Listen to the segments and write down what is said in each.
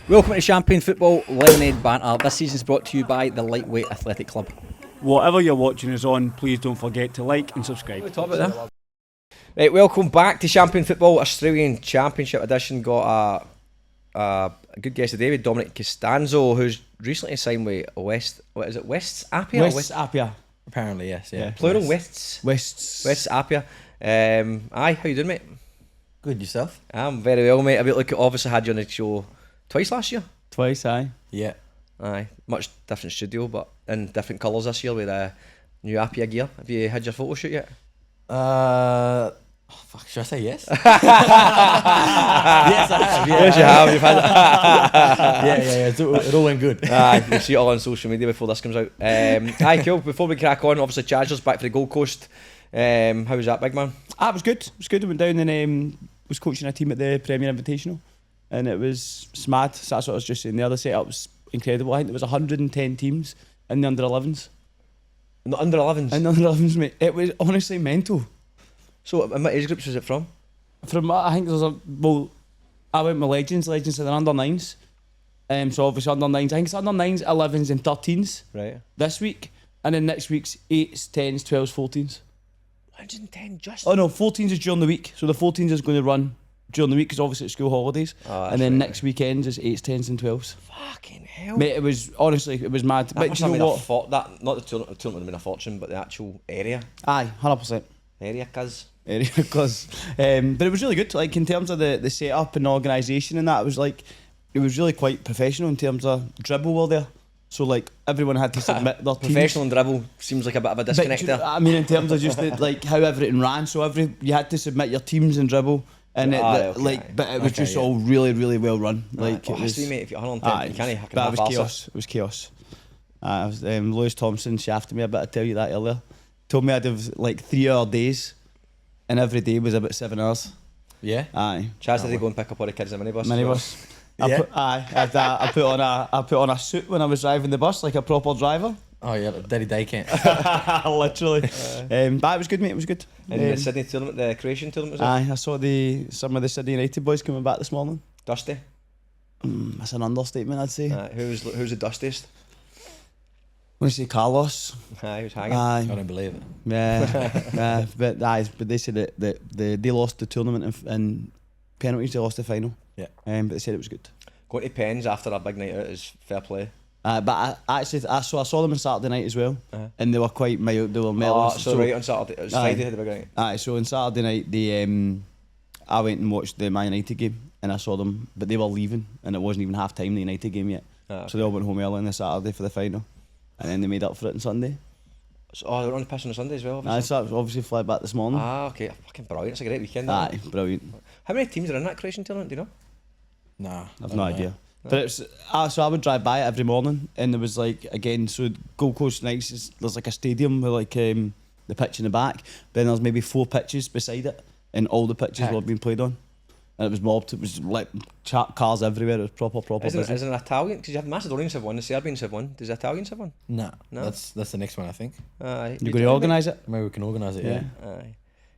Welcome to Champion Football Lemonade Banter. This season is brought to you by the Lightweight Athletic Club. Whatever you're watching us on, please don't forget to like and subscribe. Right, welcome back to Champion Football Australian Championship edition. Got a good guest today with Dominic Costanzo, who's recently signed with West's Appia? West's Appia, apparently, yes. Yeah. Plural, West's Appia. Aye, how you doing, mate? Good, yourself? I'm very well, mate. Obviously had you on the show twice last year. Twice, aye. Yeah. Aye, much different studio, but in different colours this year with new Appia gear. Have you had your photo shoot yet? Should I say yes? Yes, I have. Yeah. Yes, you have. You've had it. It all went good. Aye, you'll see it all on social media before this comes out. Aye, cool. Before we crack on, obviously Chargers back for the Gold Coast. How was that, big man? It was good. It was good. I went down and was coaching a team at the Premier Invitational, and it was mad. So that's what I was just saying. The other setup was incredible. I think there was 110 teams in the under 11s. In the under 11s? In the under 11s, mate. It was honestly mental. So, what age groups was it from? I think there's I went with Legends and then under 9s. So obviously under 9s. I think it's under 9s, 11s and 13s. Right. This week. And then next week's 8s, 10s, 12s, 14s. 110 just? Oh no, 14s is during the week. So the 14s is going to run during the week because obviously it's school holidays. And then next weekends is 8s, 10s and 12s. Fucking hell. Mate, it was mad. That But must you have know been what? not the tournament would have been a fortune, but the actual area. Aye, 100%. Area, cuz. Because but it was really good, like in terms of the setup and organisation and that. It was really quite professional in terms of dribble were there, so like everyone had to submit their teams. Professional and dribble seems like a bit of a disconnect there. I mean, in terms of just like how everything ran, so you had to submit your teams and dribble, and but it was all really, really well run. Like it was, mate, if you're 110, you can't hack. But it was chaos. It was chaos. Lewis Thompson shafted me a bit. I tell you that earlier. Told me I'd have like 3-hour days. And every day was about 7 hours. Yeah. Aye. Chaz, did they go and pick up all the kids in the minibus? Minibus. Yeah. I put on a suit when I was driving the bus, like a proper driver. Oh yeah, Daddy Day camp. Literally. But it was good, mate. It was good. And the Sydney tournament, the Croatian tournament, was it? Aye, I saw some of the Sydney United boys coming back this morning. Dusty? That's an understatement, I'd say. Who's the dustiest? I want to say Carlos. Aye, he was hanging. I don't believe it. Yeah, but they said that they lost the tournament in penalties. They lost the final. Yeah. But they said it was good. Going to Pens after a big night out is fair play. But I saw them on Saturday night as well, and they were quite mild. They were mellow. So right on Saturday, it was Friday had the big night. Aye, so on Saturday night I went and watched the Man United game, and I saw them, but they were leaving, and it wasn't even half time the United game yet. Okay. So they all went home early on the Saturday for the final. And then they made up for it on Sunday. So, they were on the piss on the Sunday as well, Aye, so I obviously fly back this morning. Okay. Fucking brilliant. It's a great weekend. Aye, brilliant. How many teams are in that Croatian tournament, do you know? Nah. I've no idea. No. But so I would drive by it every morning, and there was like, again, so Gold Coast Nights, there's like a stadium with like the pitch in the back, but then there's maybe 4 pitches beside it, and all the pitches were being played on. And it was mobbed. It was like cars everywhere. It was proper. Isn't it Italian? Because you have Macedonians have one, the Serbians have one. Does the Italians have one? No. That's the next one, I think. You're going to organise it? Maybe we can organise it. Yeah. Aye.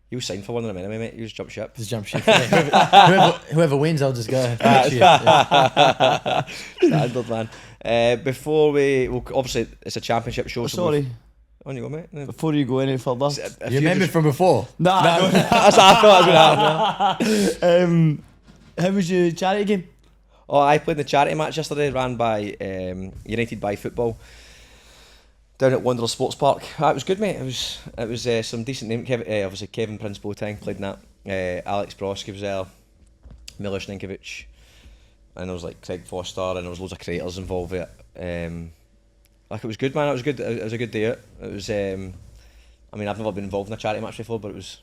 You sign for one in a minute, mate. You just jump ship. Just jump ship. Whoever wins, I'll just go. Standard, man. Before obviously it's a championship show. Sorry. On you go, mate. Before you go any further, You remember from before? Nah, that's what I thought was going to happen. How was your charity game? Oh, I played in the charity match yesterday, ran by United by Football down at Wanderers Sports Park. It was good, mate. It was some decent name. Obviously Kevin Prince Boateng played in that. Alex Broski was there. Milos Ninkovic, and there was like Craig Foster, and there was loads of creators involved with it. It was good, man. It was good. It was a good day out. It was. I mean, I've never been involved in a charity match before, but it was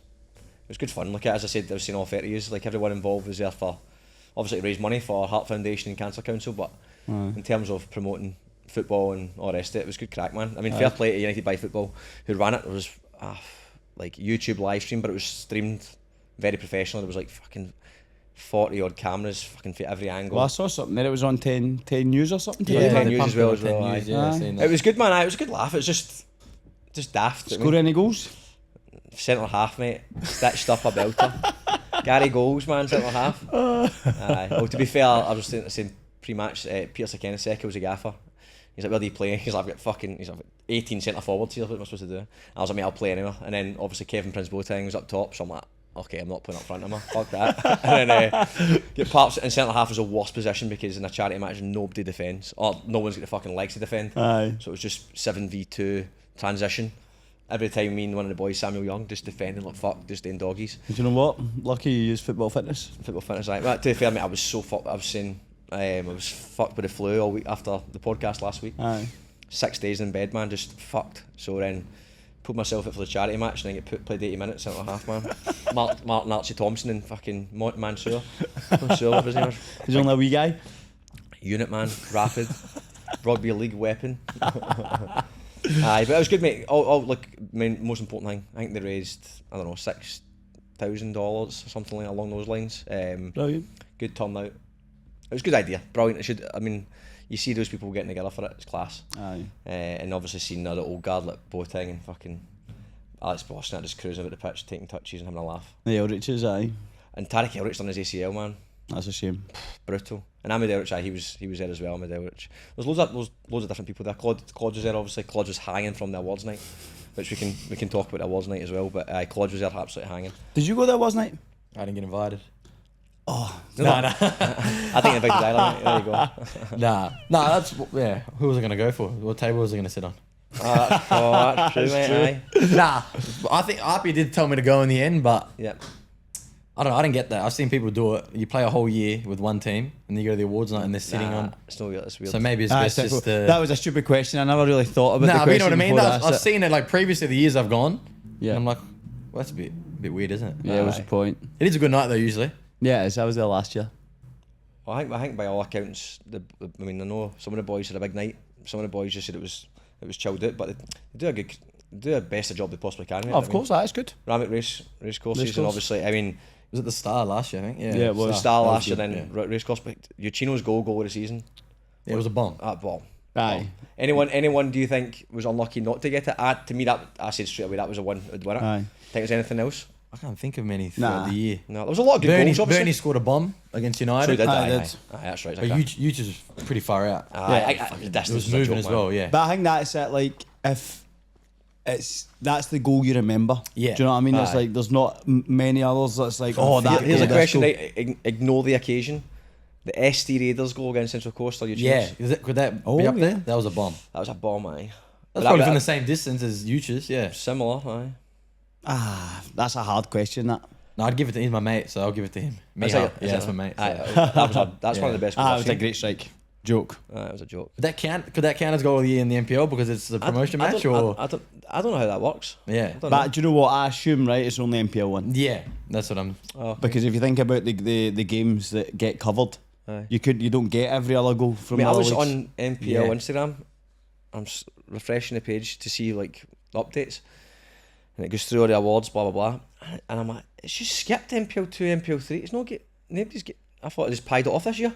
good fun. Like as I said, I was saying all 30 years. Like everyone involved was there for, obviously to raise money for Heart Foundation and Cancer Council, but in terms of promoting football and all the rest of it, it was good crack, man. I mean, fair play to United by Football who ran it. It was like YouTube live stream, but it was streamed very professional. There was like fucking 40 odd cameras fucking for every angle. Well, I saw something there. It was on 10 News or something today. 10 they News as well. As well. News, yeah, it was good, man. It was a good laugh. It was just daft. Score any goals? Centre half, mate. Stitched up a belter. Gary Goals, man, centre half. Well, to be fair, I was saying pre-match. Peter Sakenseki was a gaffer. He's like, where do you play? He's like, I've got 18 centre forwards here. What am I supposed to do? I was like, mate, I'll play anywhere. And then obviously Kevin Prince Boateng was up top, so I'm like, okay, I'm not playing up front anymore. Fuck that. And then get Parks in centre half was a worst position because in a charity match nobody defends, or no one's got the fucking legs to defend. Aye. So it was just 7v2 transition. Every time me and one of the boys, Samuel Young, just defending like fuck, just doing doggies. Do you know what? Lucky you use football fitness. Football fitness, right? Well, to be fair, mate, I was so fucked. I was saying, I was fucked with the flu all week after the podcast last week. Aye. 6 days in bed, man, just fucked. So then put myself out for the charity match and then played 80 minutes, centre half, man. Martin Archie Thompson and fucking Mansour. Mansour, what was his name? He's only a wee guy. Unit, man, rapid, rugby league weapon. Aye, but it was good, mate. Look, I mean, most important thing, I think they raised, I don't know, $6,000 or something like along those lines. Brilliant. Good turnout. It was a good idea, brilliant. You see those people getting together for it, it's class. Aye. And obviously seeing the old guard like Boateng and fucking Alex Boston just cruising about the pitch, taking touches and having a laugh. The Eldritches, aye. And Tarek Eldritch done his ACL, man. That's a shame. Brutal. And Ahmed Eldritch, aye, he was there as well, Ahmed Eldritch. There's loads of different people there. Claude was there, obviously. Claude was hanging from the awards night, which we can talk about the awards night as well, but Claude was there absolutely hanging. Did you go there last night? I didn't get invited. Oh, No. I think the big dialogue, mate. There you go. Nah, that's who was I gonna go for? What table was I gonna sit on? That's true, mate. Aye. Nah, I think Appia did tell me to go in the end, but Yeah. I don't know. I didn't get that. I've seen people do it. You play a whole year with one team, and then you go to the awards night, and they're sitting on. It's no weird. It's weird. So maybe it's best just to. that was a stupid question. I never really thought about the Nah, question. but you know what I mean. before I asked I've it. seen it like previously the years I've gone. Yeah. And I'm like, well, that's a bit weird, isn't it? Yeah, what's the point? It is a good night though. Usually. Yeah, it is. I was there last year. Well, I think by all accounts, I know some of the boys had a big night. Some of the boys just said it was chilled out, but they do a best job they possibly can. Of course, that's good. Ramwick race courses, and obviously, I mean, Was it the Star last year? I think. Yeah, it was. the Star That last year, good, then race course. But Uchino's goal of the season. Yeah, it was a bomb. That bomb. Aye. Anyone do you think was unlucky not to get it? To me, that I said straight away that was a win. Would win it. Aye. Think there's anything else? I can't think of many throughout Nah. the year. No, there was a lot of good goals. Obviously. Bernie scored a bomb against United. So he did. Aye, Aye, did. aye, that's right. But Uch was pretty far out. The distance It was was a moving joke, as man. well. Yeah. But I think that's it. Like, if that's the goal you remember. Yeah. Do you know what I mean? It's Aye. like there's not many others that's like, oh, that. Here's a goal, question. this goal. Right? Ignore the occasion. The ST Raiders goal against Central Coast or Uchino's. Yeah. Could that Oh, be up yeah. there? That was a bomb. That was a bomb, aye. But That's probably that- from the same distance as Uch's. Yeah. Similar, aye. That's a hard question. That. No, I'd give it to. He's my mate, so I'll give it to him. Is Mihal. it? Yeah, that's my mate. Aye, So. that's one of the best goals That I've was a seen. great strike. Joke. It was a joke. Could that count as goal of the year in the NPL because it's a promotion I match don't- or? I don't know how that works. Yeah. I don't But do you know what? I assume, right, it's only NPL one. Yeah, that's what I'm. know. Oh, Because if you think about the games that get covered, Aye. you don't get every other goal from I the was leagues. on NPL Yeah. Instagram. I'm refreshing the page to see like updates, and it goes through all the awards, blah blah blah. And I'm like, it's just skipped NPL 2, NPL 3. It's not nobody's get. I thought it just pied it off this year.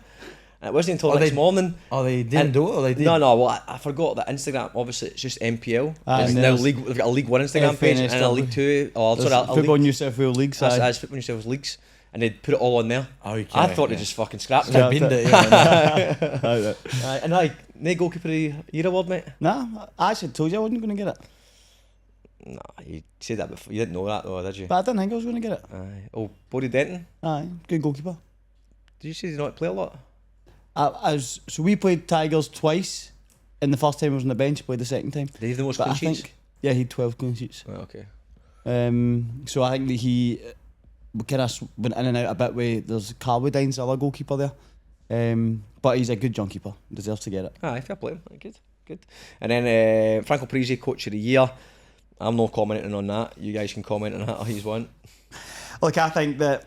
And it wasn't until next morning. Oh, they didn't do it, or they did? No. Well, I forgot that Instagram. Obviously, it's just NPL. Aye, It's and now there's league. We've got a League One Instagram page and a League Two. Oh, There's sorry, a Football League. New South Wales League side. As Football New South Wales leagues, and they'd put it all on there. Okay, I thought they yeah. just fucking scrapped They it. binned it. Yeah. Aye, and no goalkeeper of the year award, mate. Nah, I actually told you I wasn't going to get it. Nah, you said that before. You didn't know that though, did you? But I didn't think I was going to get it. Aye. Oh, Bodie Denton. Aye, good goalkeeper. Did you say he did not play a lot? So we played Tigers twice, and the first time I was on the bench, played the second time. Did he have the most But clean I sheets? think, yeah, he had 12 clean sheets. Oh, okay. So I think that he kind of went in and out a bit with, there's Carwadine's the other goalkeeper there. But he's a good young keeper, deserves to get it. Aye, fair play. Good. And then Franco Parisi, Coach of the Year. I'm not commenting on that. You guys can comment on that all you want. Look, I think that,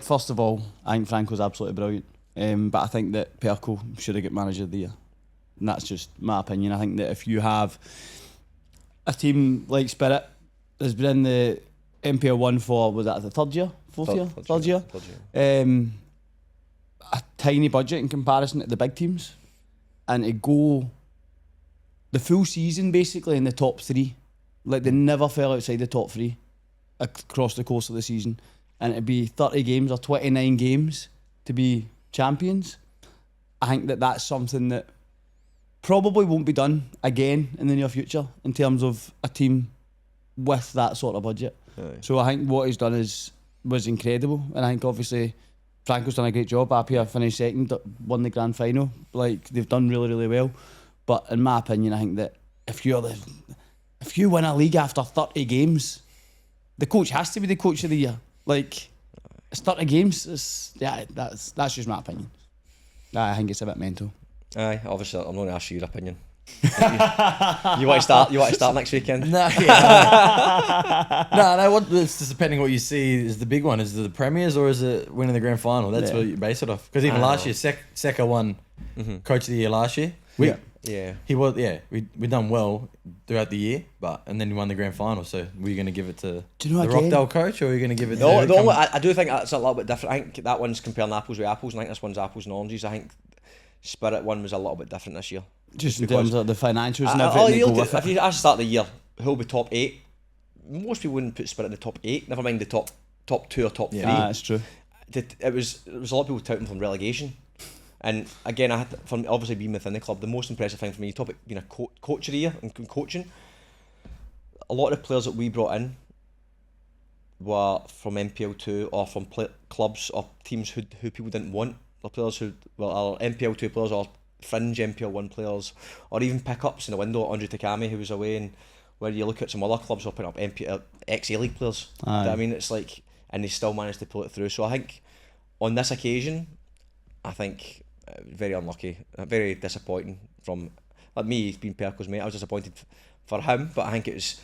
first of all, I think Franco's absolutely brilliant. But I think that Perko should have got Manager of the Year. And that's just my opinion. I think that if you have a team like Spirit, has been in the NPL 1 for, was that the third year? Third year? A tiny budget in comparison to the big teams. And to go the full season basically in the top three. Like they never fell outside the top three across the course of the season. And it'd be 30 games or 29 games to be champions. I think that's something that probably won't be done again in the near future in terms of a team with that sort of budget. Aye. So I think what he's done was incredible, and I think obviously Franco's done a great job. Appia finished second, won the grand final. Like, they've done really, really well. But in my opinion, I think that if you win a league after 30 games, the coach has to be the coach of the year. Like, it's 30 games. That's just my opinion. I think it's a bit mental. Aye, obviously I'm not going to ask you your opinion. You want to start? You want to start next weekend? No, yeah. no. What? It's just depending what you see is the big one. Is it the premiers or is it winning the grand final? That's what you base it off. Because even last year, Seka won Coach of the Year last year. Yeah. He was. Yeah, we done well throughout the year, and then he won the grand final. So were you going to give it to the Rockdale coach, or are you going to give it? No, to I do think that's a little bit different. I think that one's comparing apples with apples, and I think this one's apples and oranges. I think Spirit one was a little bit different this year. Just in terms of the financials and everything that go with if you actually start the year, who'll be top 8? Most people wouldn't put Spirit in the top 8. Never mind the top 2 or top 3. Yeah, that's true. It was a lot of people touting from relegation, and again, I had from obviously being within the club, the most impressive thing for me, topic being a coach of the year and coaching. A lot of the players that we brought in were from NPL 2 or from clubs or teams who people didn't want. The players who are NPL 2 players or fringe NPL 1 players, or even pickups in the window. Andre Takami, who was away, and where you look at some other clubs opening up NPL ex-A-League players. I mean, it's like, and they still managed to pull it through. So I think on this occasion, I think very unlucky, very disappointing from like me being Perco's mate. I was disappointed for him, but I think it was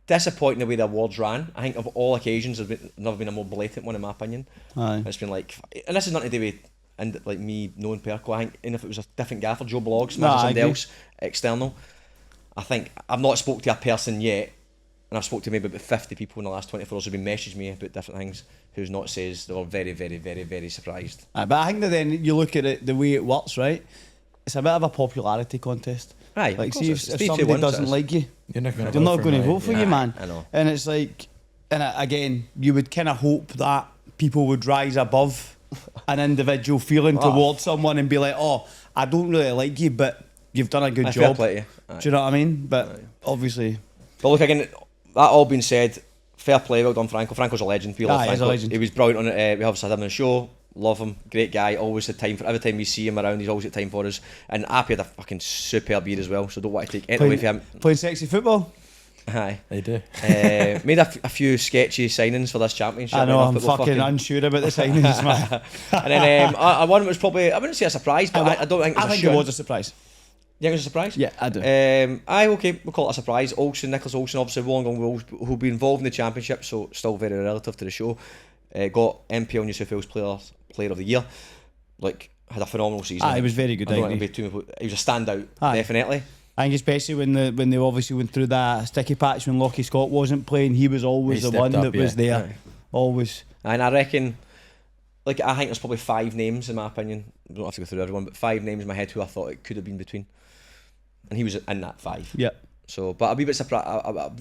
disappointing the way the awards ran. I think of all occasions, there's never been a more blatant one in my opinion. It's been like, and this is nothing to do with and like me knowing Perco. I think, and if it was a different gaffer, Joe Blogs, somebody else external, I think I've not spoke to a person yet, and I've spoke to maybe about 50 people in the last 24 hours who've been messaging me about different things, who's not says they were very, very, very, very surprised. But I think that then you look at it the way it works, right? It's a bit of a popularity contest. Aye, like, see if somebody doesn't like you, you're not going to vote for you, man. I know. And it's like, and again, you would kind of hope that people would rise above an individual feeling towards someone and be like, oh, I don't really like you, but you've done a good job. Do you know what I mean? But obviously. But look, again, that all being said, fair play, well done, Franco. Franco's a legend. We love Franco. He's a legend. He was brilliant on it. We obviously had him on the show. Love him. Great guy. Always had time for every time we see him around. He's always got time for us. And Appia had a fucking superb year as well. So don't want to take anything away from him. Playing sexy football. Aye, they do. Made a few sketchy signings for this championship. I know, I'm fucking unsure about the signings, man. And then one was probably, I wouldn't say a surprise, but I don't think it was I think it was a surprise. You think it was a surprise? Yeah, I do. Okay, we'll call it a surprise. Nicholas Olsen, obviously Wollongong Wolves, who'll be involved in the championship, so still very relative to the show. Got NPL New South Wales Player of the Year. Like, had a phenomenal season. He was very good. He was a standout, definitely. I think especially when they obviously went through that sticky patch when Lockie Scott wasn't playing, he was always the one that was there. Aye. Always. And I reckon, like, I think there's probably 5 names in my opinion. We don't have to go through everyone, but 5 names in my head who I thought it could have been between. And he was in that 5. Yeah. So, but I'll be a bit surprised.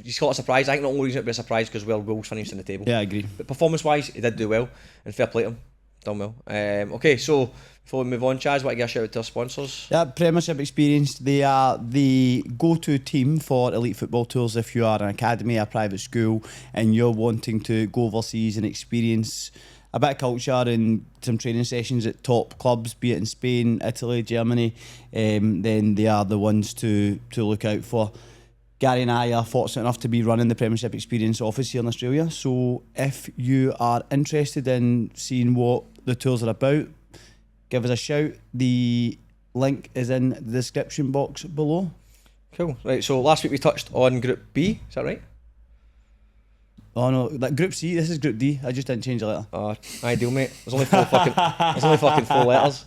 You call it a surprise. I think the only reason it'd be a surprise because goals finished in the table. Yeah, I agree. But performance-wise, he did do well, and fair play to him. Done well. Okay, so before we move on, Chaz, want to give a shout out to our sponsors? Yeah, Premiership Experience. They are the go-to team for elite football tours if you are an academy, a private school, and you're wanting to go overseas and experience a bit of culture and some training sessions at top clubs, be it in Spain, Italy, Germany. Then they are the ones to look out for. Gary and I are fortunate enough to be running the Premiership Experience office here in Australia. So if you are interested in seeing what the tours are about, give us a shout. The link is in the description box below. Cool. Right, so last week we touched on Group B, is that right? Oh no, that Group C, this is Group D. I just didn't change the letter. Oh, ideal, mate. There's only 4 4 letters.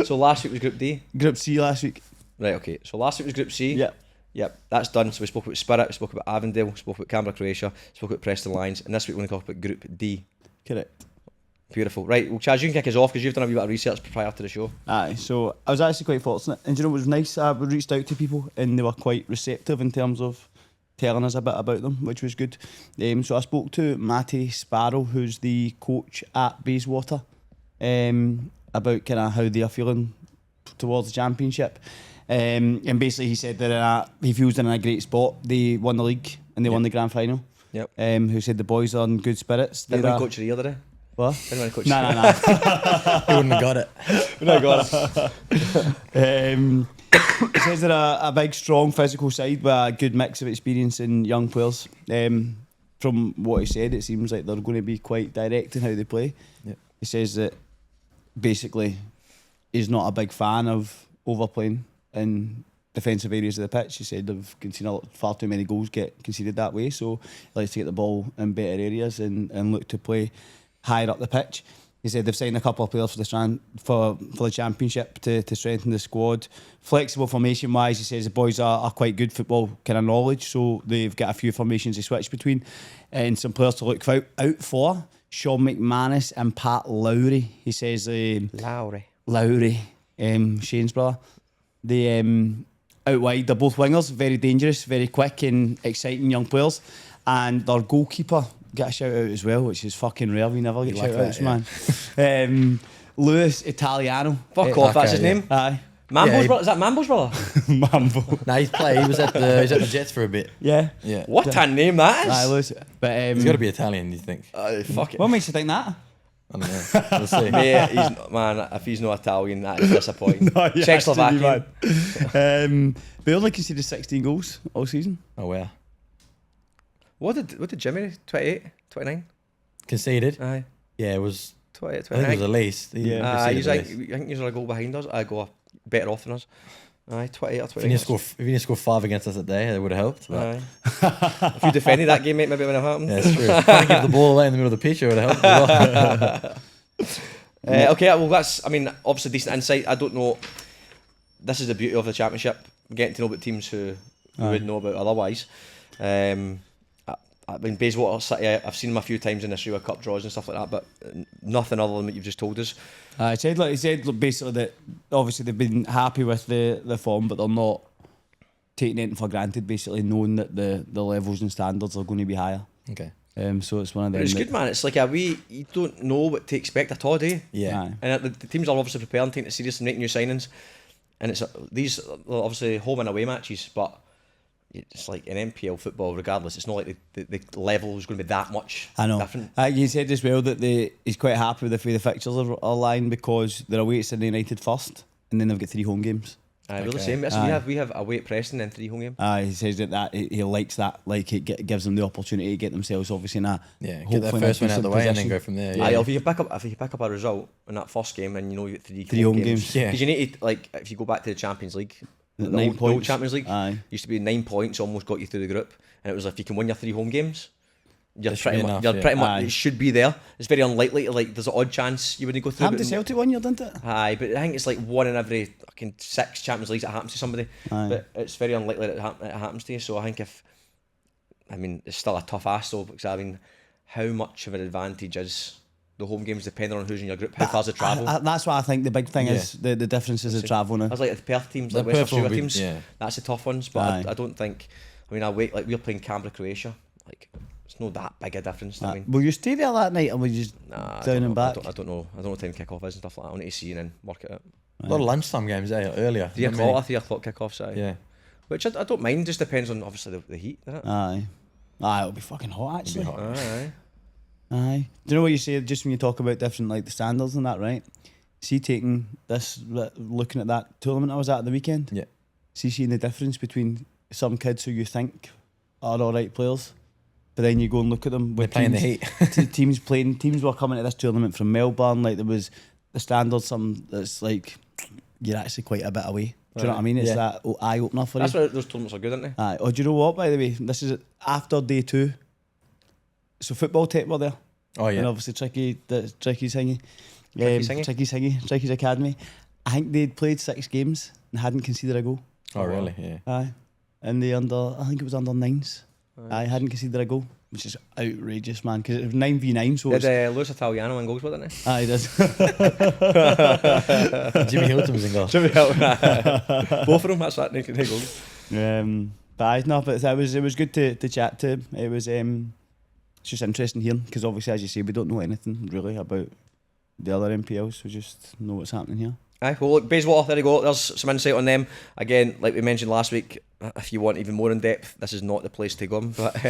So last week was Group D? Group C last week. Right, okay. So last week was Group C. Yep, that's done. So we spoke about Spirit, we spoke about Avondale, we spoke about Canberra, Croatia, spoke about Preston Lions, and this week we're going to talk about Group D. Correct. Beautiful. Right, well, Chaz, you can kick us off because you've done a wee bit of research prior to the show. Aye, so I was actually quite fortunate, and you know what was nice? I reached out to people and they were quite receptive in terms of telling us a bit about them, which was good. So I spoke to Matty Sparrow, who's the coach at Bayswater, about kind of how they are feeling towards the championship. And basically he said that he feels they're in a great spot. They won the league and they won the grand final. Yep. Who said the boys are in good spirits. Didn't win coach of the year, did he? What? Didn't win coach. No. He wouldn't have got it. No, got it. He says they're a big, strong physical side with a good mix of experience in young players. From what he said, it seems like they're going to be quite direct in how they play. Yep. He says that basically he's not a big fan of overplaying in defensive areas of the pitch. He said they've conceded far too many goals get conceded that way, so he likes to get the ball in better areas and look to play higher up the pitch. He said they've signed a couple of players for the championship to strengthen the squad. Flexible formation wise, he says the boys are quite good football kind of knowledge, so they've got a few formations to switch between, and some players to look out for. Sean McManus and Pat Lowry. He says Lowry, Shane's brother. They out wide, they're both wingers, very dangerous, very quick and exciting young players, and their goalkeeper get a shout out as well, which is fucking rare. We never get shout outs, man. Luis Italiano. Fuck off, that's his name. Aye. Mambo's brother? Is that Mambo's brother? Mambo. Nah, he was at the Jets for a bit. Yeah. Yeah. What a name that is. Aye, Luis. But He's got to be Italian, do you think? Fuck it. what makes you think that? I don't know. We'll see. Mate, if he's not Italian, that is disappointing. Czechoslovakian. They only conceded 16 goals all season. Oh, wow. What did Jimmy do? 28? 29? Conceded? Aye. Yeah, it was... 28, I think it was 29. the least. Yeah. He's like, I think he's a goal behind us. I go better off than us. Aye, 28 or 29. If you scored 5 against us that day, that would have helped. But Aye. If you defended that game, mate, maybe it would have happened. yeah, it's true. Trying to give the ball away in the middle of the pitch, it would have helped as well. Okay, well, that's, I mean, obviously decent insight. I don't know. This is the beauty of the championship, getting to know about teams who wouldn't know about otherwise. I mean, Bayswater City, I've seen them a few times in the Australia Cup draws and stuff like that, but nothing other than what you've just told us. He said basically that obviously they've been happy with the form, but they're not taking anything for granted, basically knowing that the levels and standards are going to be higher. Okay. So it's one of them. It's good, man. It's like you don't know what to expect at all, do you? Yeah. Aye. And the teams are obviously preparing, taking it serious and making new signings. And these are obviously home and away matches, but it's like in NPL football, regardless, it's not like the level is going to be that much different. He said as well that he's quite happy with the way the fixtures are lying, because they're away at Sydney United first, and then they've got 3 home games. We're the same. We have away at Preston and 3 home games. He says that he likes that, like it gives them the opportunity to get themselves obviously in that. Yeah, get that first one out of the way and then go from there. Yeah. Aye, if you pick up a result in that first game and you know you get 3 home games. Yeah. Because you need to, like, if you go back to the Champions League, the 9 old points. Champions League Aye. used to be 9 points, almost got you through the group, and it was if you can win your 3 home games, you're That should pretty be much, enough, Aye. it should be there. It's very unlikely to, like, there's an odd chance you wouldn't go through. Happened to Celtic 1 year, didn't it? Aye, but I think it's like 1 in every fucking 6 Champions Leagues that happens to somebody. Aye. But it's very unlikely that it happens to you. So I think it's still a tough ask though, because I mean, how much of an advantage is the home games depending on who's in your group? How far's the travel? That's what I think the big thing is. The difference is the travel now. I was like the Perth teams, like The West Perth will Australia be- teams. yeah. That's the tough ones. But I don't think. I mean, we're playing Canberra, Croatia. Like, it's not that big a difference. I mean, Will you stay there that night, or will you just nah, I down don't and know. back? I don't know. I don't know what time kick-off is and stuff like that. I need to see and then work it out. A lot of lunchtime games earlier. 3 o'clock, 3 o'clock kick-off, so Yeah. which I don't mind. Just depends on obviously the heat, doesn't it? Aye, it'll be fucking hot actually. hot. Aye. Aye. Do you know what you say just when you talk about different, like the standards and that, right? See, taking this, looking at that tournament I was at the weekend. Yeah. See, seeing the difference between some kids who you think are all right players, but then you go and look at them They're with playing the teams, heat. teams were coming to this tournament from Melbourne. Like there was the standards, some that's like you're actually quite a bit away. Do you know what I mean? It's Yeah. that eye opener for That's you. why those tournaments are good, aren't they? Aye. Oh, do you know what? By the way, this is after day 2. So football tech were there. Oh yeah. And obviously Tricky's thingy. Tricky's Academy. I think they'd played 6 games and hadn't conceded a goal. Oh really? Yeah. Aye. And I think it was under 9s. I hadn't conceded a goal, which is outrageous, man, because it was 9v9, so Did Luis Italiano win goals with it, didn't he? aye, it is. Jimmy Hilton was in goal. Both of them, that's that, they goals. But aye, no, but it was good to chat to him. It was it's just interesting hearing, because obviously, as you say, we don't know anything really about the other NPLs, we just know what's happening here. Aye, well, look, Bayswater, there you go. There's some insight on them. Again, like we mentioned last week, if you want even more in depth, this is not the place to go. But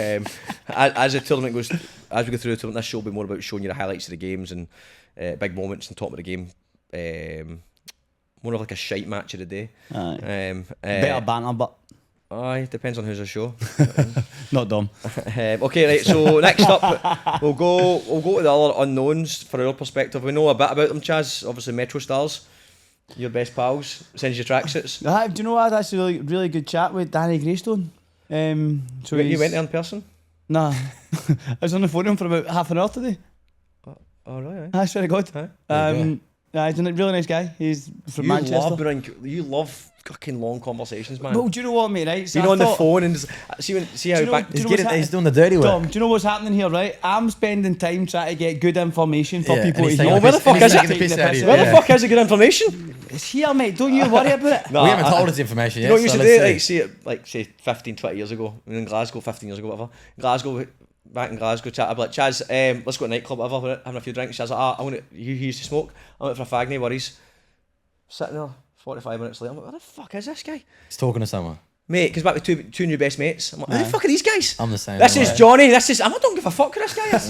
as the tournament goes, as we go through the tournament, this show will be more about showing you the highlights of the games and big moments on top of the game. More of like a shite match of the day. Aye. Better banter, but aye, depends on who's a show. not dumb. Okay, right. So next up, we'll go to the other unknowns for our perspective. We know a bit about them, Chaz. Obviously, Metro Stars, your best pals, sends you tracksuits. Do you know what? I had actually really good chat with Danny Greystone. So You went there in person? Nah, I was on the phone to him for about half an hour today. Oh right. I swear to God. Yeah, he's a really nice guy. He's from Manchester. You love fucking long conversations, man. Well, do you know what, mate? Right, so being on the phone and see how he's doing the dirty work. Dom, do you know what's happening here, right? I'm spending time trying to get good information for people to hear. Where the fuck is it? Where the fuck is the good information? It's here, mate. Don't you worry about it. No, we haven't told us information yet. You know what you used to do? Say 15, 20 years ago, in Glasgow, 15 years ago, whatever. Back in Glasgow, I'd be like, Chaz, let's go to a nightclub, whatever, we're having a few drinks. Chaz like, you used to smoke, I went for a fag, no worries. Sitting there, 45 minutes later, I'm like, where the fuck is this guy? He's talking to someone. Mate, comes back with two new best mates. I'm like, who the fuck are these guys? I'm the same. This is Johnny, I don't give a fuck who this guy is.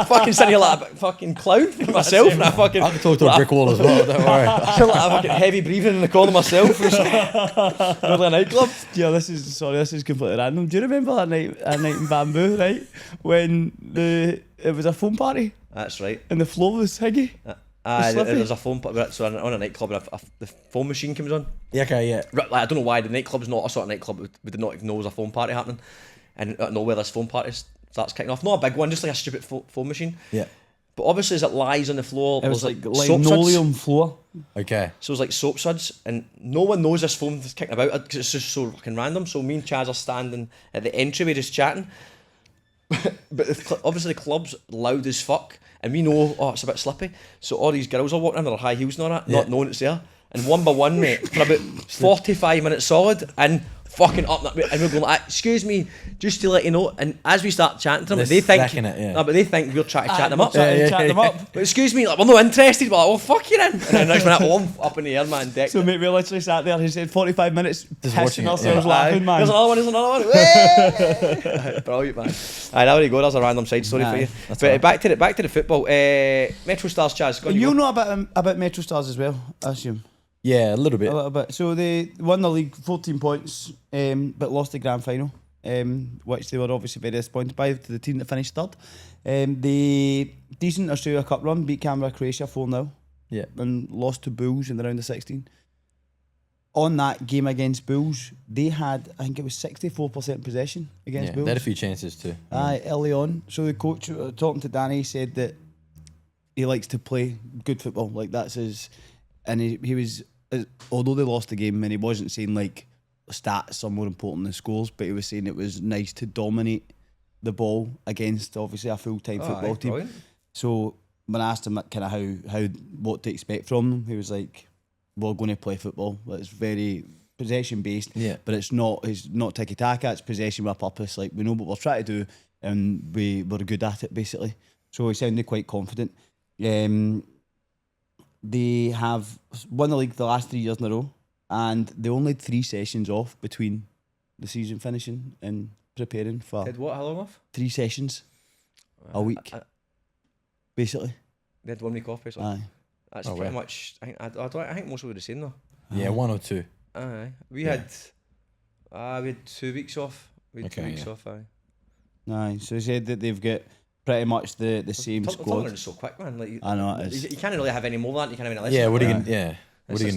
Fucking sitting here like a fucking clown for myself. And I can talk to a brick wall as well, don't worry. I feel like I'm fucking heavy breathing in the corner myself. Really a nightclub. Yeah, this is completely random. Do you remember that night in Bamboo, right? When it was a foam party? That's right. And the floor was higgy? There's a foam party, so on a nightclub, the foam machine comes on. Yeah, okay, yeah. Like, I don't know why the nightclub's not a sort of nightclub we did not know there's a foam party happening, and out of nowhere this foam party starts kicking off. Not a big one, just like a stupid foam machine. Yeah. But obviously, as it lies on the floor, it was like soap linoleum floor. Okay. So it was like soap suds, and no one knows this foam is kicking about because it's just so fucking random. So me and Chaz are standing at the entryway just chatting. But obviously the club's loud as fuck, and we know, it's a bit slippy. So all these girls are walking in with their high heels and all that, not knowing it's there. And one by one, mate, for about 45 minutes solid, and fucking up that, and we're going like, excuse me, just to let you know. And as we start chatting to them, they think, but they think we're trying to chat them up. But excuse me, like, we're not interested. We're like, oh fuck you then. And then next minute, I'm up in the air, man. Decked. So mate, we literally sat there. He said 45 minutes, just pissing ourselves laughing, man. There's another one. Brilliant, man. Aye, there you go. There's a random side story for you. But back to the football. Metro Stars, Chaz. You know about Metro Stars as well, I assume. Yeah, a little bit. So they won the league 14 points, but lost the grand final, which they were obviously very disappointed by, to the team that finished third. The decent Australia Cup run, beat Canberra, Croatia 4-0. Yeah. And lost to Bulls in the round of 16. On that game against Bulls, they had, I think it was 64% possession against Bulls. They had a few chances too. Aye, early on. So the coach, talking to Danny, said that he likes to play good football. Like, that's his... And he was... Although they lost the game, and he wasn't saying like stats are more important than scores, but he was saying it was nice to dominate the ball against obviously a full-time football team. Brilliant. So when I asked him kind of how what to expect from them, he was like, "We're going to play football. It's very possession based, but it's not tiki-taka. It's possession with a purpose. Like, we know what we're trying to do, and we're good at it basically." So he sounded quite confident. They have won the league the last 3 years in a row, and they only had 3 sessions off between the season finishing and preparing for. Did what? How long off? 3 sessions a week, basically. They had 1 week off, basically. Aye. That's pretty much. I think most were the same though. Yeah, 1 or 2. Aye, we had 2 weeks off. We had 2 weeks off. Aye, so he said that they've got pretty much the same squad. It's so quick, man. Like, I know it is. You can't really have any more than that. You can't have any less. Yeah, what are you going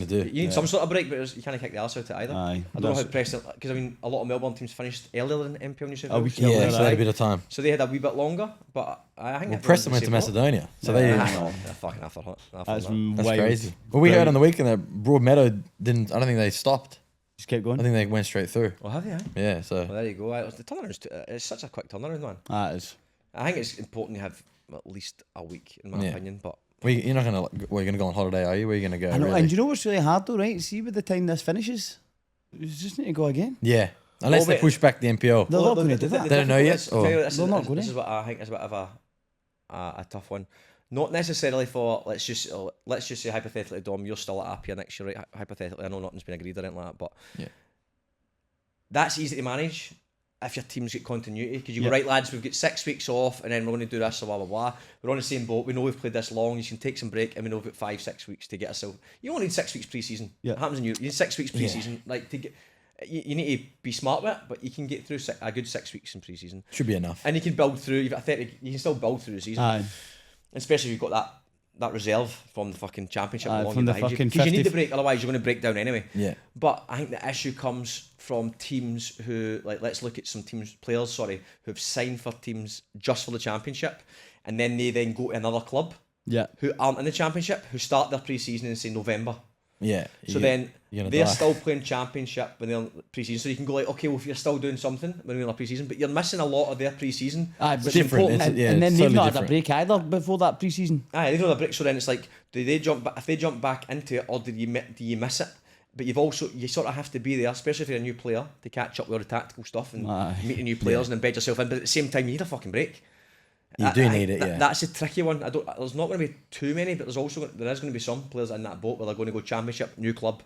to do? You need some sort of break, but you can't kick the arse out of it either. Aye, I don't know how Preston, because I mean, a lot of Melbourne teams finished earlier than NPL New South A Wales. week so they had a bit of time. So they had a wee bit longer, but I think. Well, Preston went to Macedonia, so they. Fucking after That's crazy. Well, we heard on the weekend that Broadmeadow didn't. I don't think they stopped. Just kept going. I think they went straight through. Well, have they? Yeah. So. Well, there you go. The turnaround it's such a quick turnaround, man. That is. I think it's important to have at least a week, in my opinion. But you're not gonna. You're gonna go on holiday, are you? Where are you gonna go? I know, really? and you know what's really hard though, right? See, by the time this finishes, you just need to go again. Yeah, unless they push back the NPL. They're not going to do that. They don't know yet. This is what I think is a bit of a tough one. Not necessarily for let's just say hypothetically, Dom, you're still at Appia next year, right? Hypothetically, I know nothing's been agreed or anything like that, but that's easy to manage if your team's got continuity. Because you go, right, lads, we've got 6 weeks off, and then we're going to do this, blah blah blah. We're on the same boat. We know we've played this long. You can take some break, and we know we've got 5-6 weeks to get ourselves. You only need 6 weeks pre-season. Yeah. It happens in Europe. You need 6 weeks pre-season, like to get. You need to be smart with it, but you can get through a good 6 weeks in pre-season. Should be enough. And you can build through. You've got 30. You can still build through the season. Aye. Especially if you've got that reserve from the fucking championship along from the behind fucking because you need the break, otherwise you're going to break down anyway. Yeah. But I think the issue comes from teams who, like, let's look at some players who've signed for teams just for the championship, and then they then go to another club. Yeah. Who aren't in the championship, who start their pre-season in say November. Yeah. So then they're still playing championship when they're pre-season. So you can go like, okay, well, if you're still doing something when you're in pre-season, but you're missing a lot of their pre-season. Aye, but different. and then they've not had a break either before that pre-season. Aye, they've not had a break. So then it's like, do they jump? If they jump back into it, or do you miss it? But you sort of have to be there, especially if you're a new player, to catch up with all the tactical stuff and meet the new players and then bed yourself in. But at the same time, you need a fucking break. You do need it, yeah. That's a tricky one. There's not going to be too many, but there is going to be some players in that boat where they're going to go championship, new club,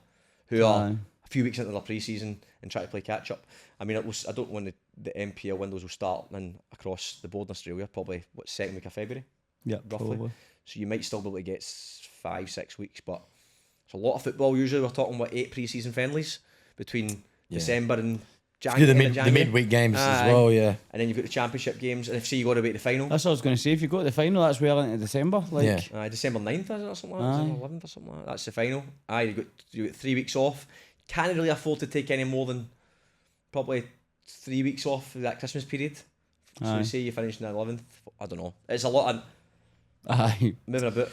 who are a few weeks into their pre-season and try to play catch up. I mean, I don't want the NPL windows will start in across the board in Australia, probably second week of February. Yeah, roughly. probably. So you might still be able to get 5-6 weeks, but it's a lot of football. Usually we're talking about 8 pre-season friendlies between December and January. The midweek games as well, yeah. And then you've got the championship games, and if you got to wait the final. That's what I was going to say. If you go to the final, that's well into December. December 9th, is it, or something like that? December 11th or something like that. That's the final. You got 3 weeks off. Can't really afford to take any more than probably 3 weeks off for that Christmas period. So we say you finish on the 11th. I don't know. It's a lot of moving a bit.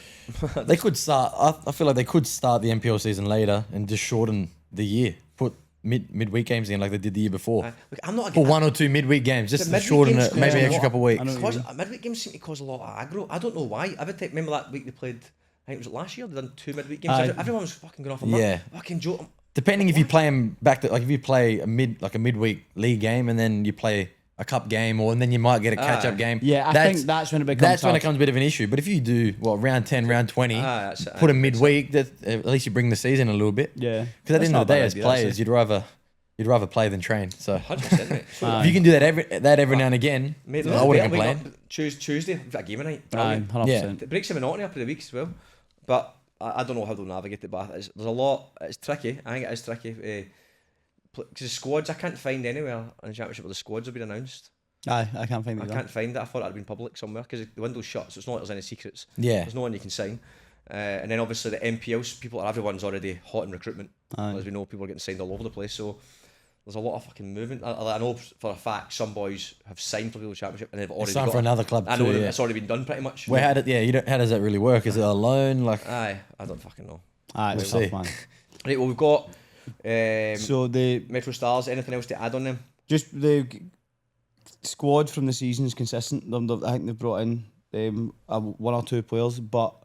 They could start. I feel like they could start the NPL season later and just shorten the year. Put midweek games in like they did the year before. Look, I'm not for 1 or 2 midweek games, just to shorten it, maybe an extra couple of weeks. Midweek games seem to cause a lot of aggro. I don't know why. Remember that week they played? I think it was last year. They done 2 midweek games. Everyone was fucking going off on that. Fucking joke. Depending if you play them back to, like if you play a midweek league game and then you play a cup game, and then you might get a catch up game. Yeah, I think that's when it becomes. When it becomes a bit of an issue. But if you do round 10, round 20, put a midweek, at least you bring the season a little bit. Yeah, because at the end of the day, as players, you'd rather play than train. So 100%, mate. If you can do that every now and again, mate, I wouldn't complain. Tuesday, we've got a game night. 100%. It breaks the monotony up for the week as well. But I don't know how they'll navigate it. But there's a lot. It's tricky. I think it is tricky. Because the squads, I can't find anywhere in the championship where the squads have been announced. I can't find it. I can't find it. I thought it had been public somewhere because the window's shut, so it's not like there's any secrets. Yeah. There's no one you can sign. And then obviously the NPLs, everyone's already hot in recruitment. As we know, people are getting signed all over the place. So there's a lot of fucking movement. I know for a fact some boys have signed for the championship and they've already signed for another club. I know it's already been done pretty much. How does that really work? Is it a loan? I don't fucking know. We'll see. Man. Right, well we've got so the Metro Stars. Anything else to add on them? Just the squad from the season is consistent. I think they've brought in 1 or 2 players, but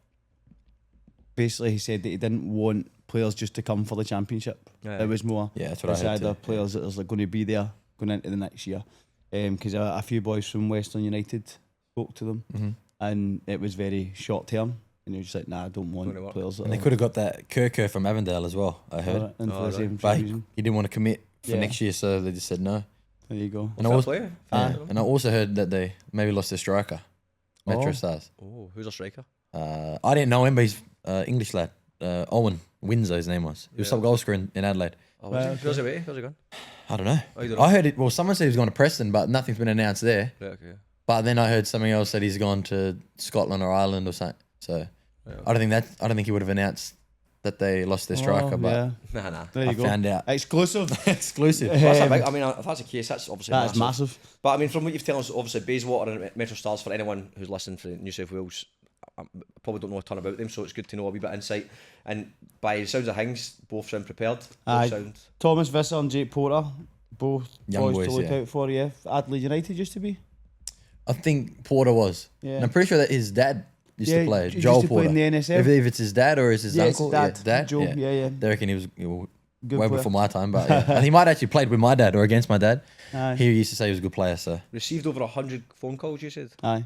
basically he said that he didn't want players just to come for the championship. It was more that's what I heard. Players that was going to be there going into the next year. Because a few boys from Western United spoke to them, and it was very short term. And he was just like, "Nah, I don't want players." And they could have got that Kerker from Avondale as well. I heard, but he didn't want to commit for next year, so they just said no. There you go. And I also heard that they maybe lost their striker, Metro Stars. Oh, who's a striker? I didn't know him, but he's English lad. Owen Windsor, his name was. He was top goal scorer in Adelaide. Where's he gone? I don't know. I heard it. Well, someone said he was going to Preston, but nothing's been announced there. Okay. But then I heard something else that he's gone to Scotland or Ireland or something. So I don't think he would have announced that they lost their striker. But nah. There you go. Found out. Exclusive. Exclusive. If that's the case, that's obviously massive. But I mean, from what you've told us, obviously Bayswater and Metro Stars, for anyone who's listening for New South Wales, I probably don't know a ton about them, so it's good to know a wee bit of insight. And by the sounds of things, both sound prepared. Thomas Visser and Jake Porter, both young boys to look out for. Adelaide United used to be. I think Porter was. Yeah. And I'm pretty sure that his dad used to play. He Joel used to Porter. play in the NSL. If it's his dad or is his uncle? Dad. Joel, yeah. They reckon he was good way player. before my time, but and he might actually played with my dad or against my dad. He used to say he was a good player. So received over 100 phone calls. You said. Aye.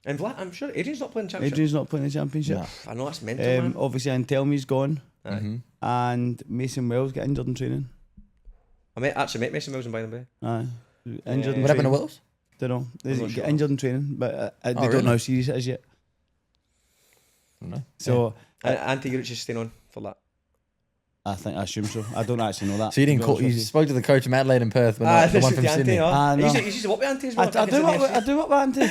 And I'm sure Adrian's not playing the championship. Adrian's not playing the championship. No. I know that's mental, man. Obviously, Antelmi's gone, Mm-hmm. and Mason Wells got injured in training. I actually met Mason Wilson by the way. Aye, injured. In What happened to training. Wills? Don't know. They I'm not get sure. injured in training, but they don't really? know how serious it is yet. No. So Ante Juric is staying on for that. I assume so. I don't actually know that. So you didn't to be call. honest You with you. spoke to the coach from Adelaide and Perth, but not the one from Sydney. Ah, no. He used to work with Ante as well. I do what with Ante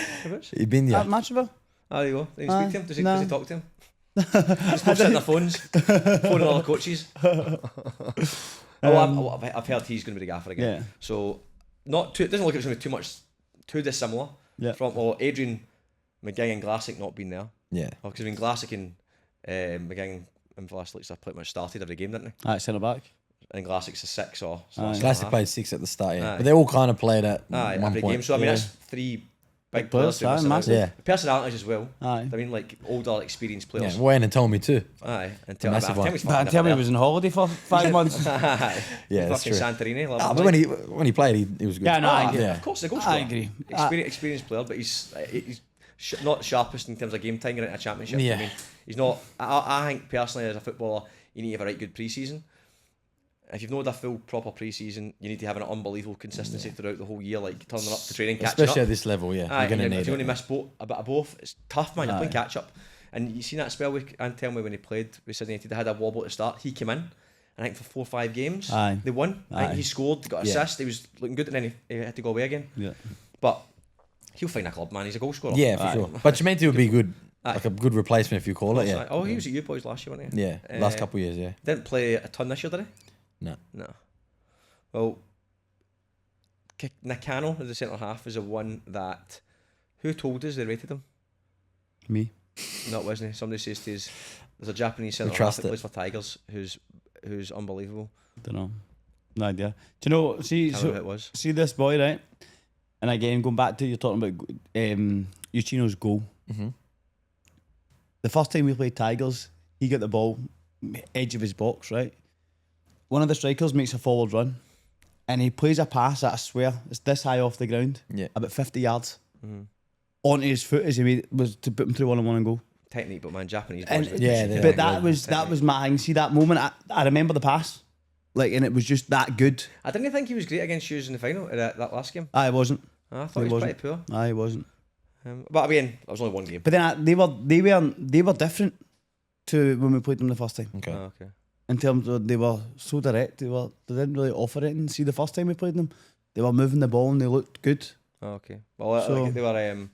You've been there. at Matchville. Oh, there you go. Then you speak to him. Does he no. talk to him? Just both sit on their phones, phoning all the coaches. I've heard he's going to be the gaffer again. Yeah. So it doesn't look like it's going to be too dissimilar. Yeah. From Adrian, McGing and Glassick not been there. Yeah. Because Glassick and McGing and Vlasic pretty much started every game, didn't they? Aye, centre back. And Glassick's a 6 or Aye. Classic played 6 at the start, yeah. Aye. But they all kind of played at Aye, one every point. game. So I mean, Yeah. that's 3 big players, players. aye, Massive. massive. Yeah. Personalities as well. Aye. I mean, like older, experienced players. Yeah, Wayne and Told Me too. Aye, and A massive one. But Antelmi was on holiday for 5 months. Aye, Yeah, that's fucking true. Santorini. But when he played, he was good. Yeah, no, I Ah, agree. Of course, the goal I scorer. agree. Experienced player, but he's not sharpest in terms of game time in a championship. Yeah. I mean, he's not. I think personally, as a footballer, you need to have a right good pre-season. If you've not had a full proper pre-season, you need to have an unbelievable consistency throughout the whole year, like turning up to training, catching Especially up. at this level, yeah. Aye, You're going to and need if you only it. miss a bit of both, it's tough, man. You're playing Aye. catch up. And you seen that spell with Antelmi when he played with Sydney United. They had a wobble at the start. He came in, and I think for 4 or 5 games, Aye. they won. I think Aye. he scored, got Yeah. assist. He was looking good, and then he had to go away again. Yeah. But he'll find a club, man. He's a goal scorer. Yeah, for Aye. sure. But Chimenti would be good, Aye. like a good replacement if you call it, yeah. Oh, he was at U Boys last year, wasn't he? Yeah, last couple of years, yeah. Didn't play a ton this year, did he? No. No. Well, Nakano as a centre half is the one that. Who told us they rated him? Me. No, it wasn't he? Somebody says to us, there's a Japanese centre half trust that it. plays for Tigers who's unbelievable. Don't know. No idea. Do you know? See, Can't remember who it was. see this boy, right? And again, going back to you're talking about Uchino's goal. Mm-hmm. The first time we played Tigers, he got the ball edge of his box, right? One of the strikers makes a forward run, and he plays a pass that I swear it's this high off the ground, Yeah. about 50 yards, Mhm. onto his foot as he was to put him through 1-on-1 and goal. Technique, but man, Japanese And boys. yeah, they- but yeah, that was my thing. See that moment, I remember the pass, like, and it was just that good. I didn't think he was great against Hughes in the final, that last game. I wasn't. I thought He he was wasn't. pretty poor. I wasn't. But I mean, that was only one game. But then they were different to when we played them the first time. Okay. Oh, okay. In terms of they were so direct, they didn't really offer it. And see, the first time we played them, they were moving the ball and they looked good. Oh, okay. Well, So- like, they were.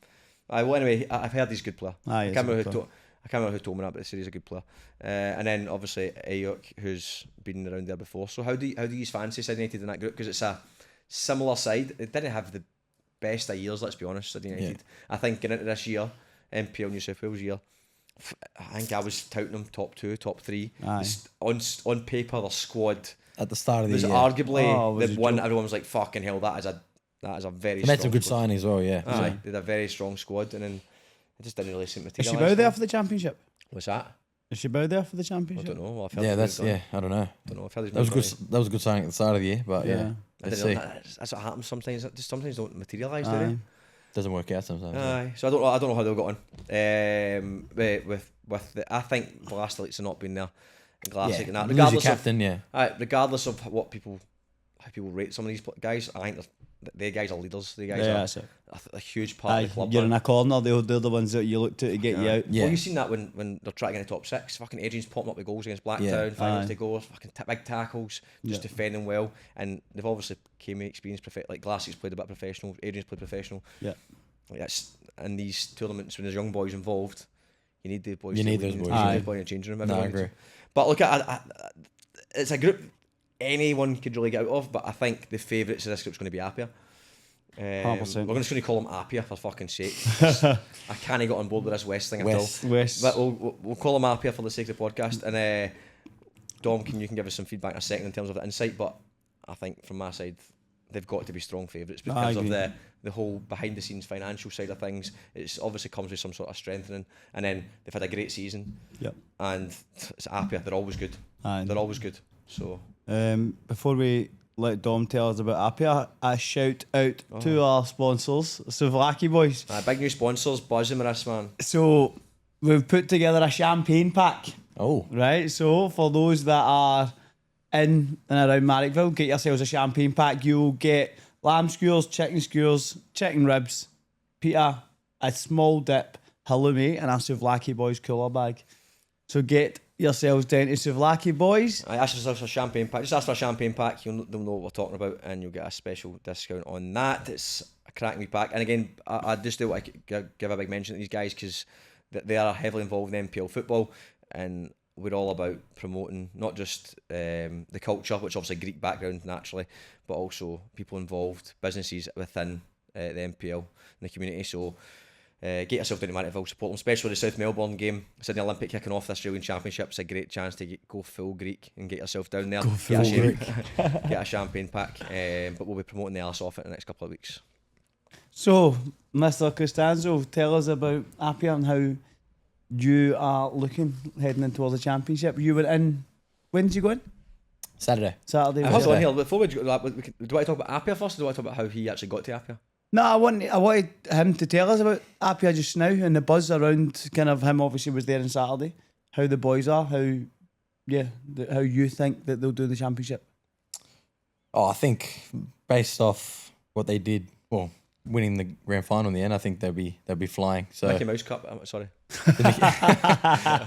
Well, anyway, I've heard he's a good player. Aye, I he's can't a remember good who I can't remember who told me that, but they said he's a good player. And then obviously Ayuk, who's been around there before. So how do you fancy Sydney United in that group? Because it's a similar side. It didn't have the best of years, let's be honest. Sydney United. I think getting into this year, NPL New South Wales year, I think I was touting them top 2, top 3. Aye. On paper, their squad At the start of the was year. arguably was the a one joke. everyone was like, fucking hell, that is a very They made some strong good squad. signings as well, yeah. Aye, they had a very strong squad, and then it just didn't really seem to Is she materialise. bow there for the championship? What's that? Is she bow there for the I championship? don't know. Well, I've heard Yeah, he's that's moved on. I don't know. Don't know. I've heard he's That was moved good. That was a good signing at the start of the year, but yeah, Yeah. I let's don't see. know. That's what happens sometimes. It just sometimes don't materialise, do Aye. Doesn't work out sometimes. they? yeah. Aye. So I don't know how they'll get on. With the, I think Vlasic have not been there. And Glassick Yeah. and that. Lose your Regardless of captain, yeah. regardless of how people rate some of these guys, I think they guys are leaders. The guys Yeah, are that's it. a huge part Aye, of the club. you're man. in a corner, they're the ones that you look to get you out. Yeah. Well, you've seen that when they're trying to get in the top 6. Fucking Adrian's popping up with goals against Blacktown, Yeah. finals Aye. to go, fucking big tackles, just Yeah. defending well. And they've obviously came with experience. Like Glassick's played a bit professional, Adrian's played professional. Yeah. Like that's in these tournaments when there's young boys involved, you need the boys. You to need lead, those boys, You need yeah. those boys in the changing room. No, I everyone agree. needs them. But look, it's a group anyone could really get out of. But I think the favourites of this group's going to be Appia. 100%. We're just going to call them Appia for fucking sake. I can't get on board with this West thing at all. West. But we'll call them Appia for the sake of the podcast. And Dom, you can give us some feedback in a second in terms of the insight. But I think from my side, they've got to be strong favourites because of agree. the whole behind the scenes financial side of things. It's obviously comes with some sort of strengthening. And then they've had a great season. Yep. And it's Appia. They're always good. Aye. They're always good. So Before we let Dom tell us about Appia. A shout out to our sponsors, Souvlaki Boys. Big new sponsors, buzzing with us, man. So we've put together a champagne pack. Oh, Right, so for those that are in and around Marrickville, get yourselves a champagne pack. You'll get lamb skewers, chicken ribs, pita, a small dip, halloumi, and a Souvlaki Boys cooler bag. So get yourselves down to Souvlaki Boys. I asked yourself for a champagne pack. Just ask for a champagne pack. They'll know what we're talking about, and you'll get a special discount on that. It's a cracking wee pack. And again, I just do want to give a big mention to these guys because they are heavily involved in NPL football, and we're all about promoting not just the culture, which obviously Greek background naturally, but also people involved, businesses within the NPL and the community. So get yourself down to Marrickville, support them, especially the South Melbourne game. Sydney Olympic kicking off the Australian Championship. It's a great chance to go full Greek and get yourself down there. Get a champagne pack. But we'll be promoting the Alice off it in the next couple of weeks. So, Mr. Costanzo, tell us about Appia and how you are looking heading into the championship. You were in, when did you go in? Saturday. Saturday. Hold was it? on here, before we go, do I want to talk about Appia first, or do I want to talk about how he actually got to Appia? No, I wanted him to tell us about Appia just now and the buzz around kind of him. Obviously was there on Saturday. How the boys are, how you think that they'll do the championship. Oh, I think based off what they did, well, winning the grand final in the end, I think they'll be flying. So Mickey Mouse Cup, sorry.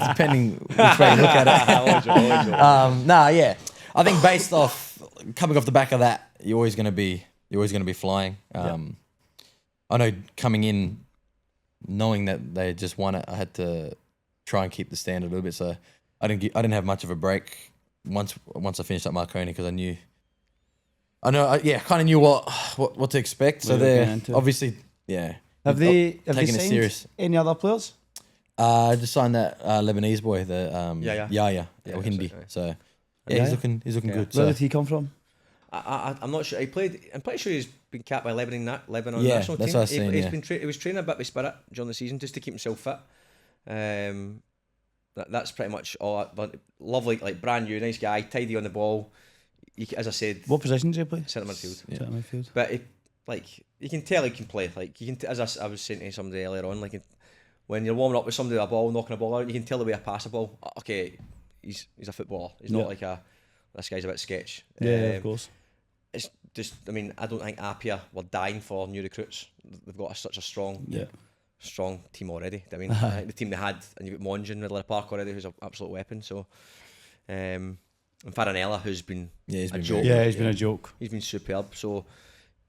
depending which way you look at it. Yeah. I think based off coming off the back of that, you're always going to be flying. I know coming in, knowing that they just won it, I had to try and keep the standard a little bit. So I didn't have much of a break once I finished at Marconi because I kind of knew what to expect. So they're obviously, Have they taken it signed serious. any other players? I just signed that Lebanese boy, Yaya or Hindi. Right. So Yeah. he's looking good. Where So did he come from? I'm not sure. I'm pretty sure he's been capped by Lebanon Yeah, national that's team. what I was saying, He was training a bit with Spirit during the season just to keep himself fit. That's pretty much all. But lovely, like brand new, nice guy, tidy on the ball. As I said, What position do you play? centre midfield. Yeah. Centre midfield. But you can tell he can play. Like you can, as I was saying to somebody earlier on, like when you're warming up with somebody with a ball, knocking a ball out, you can tell the way I pass a ball. Okay, he's a footballer. He's not like this guy's a bit sketch. Yeah, of course. It's just, I mean, I don't think Appia were dying for new recruits. They've got such a strong team already. I mean, I think the team they had, and you've got Monge in the middle of the park already, who's an absolute weapon. So, and Farinella, who's been he's been joke. Yeah, he's been a joke. He's been superb. So,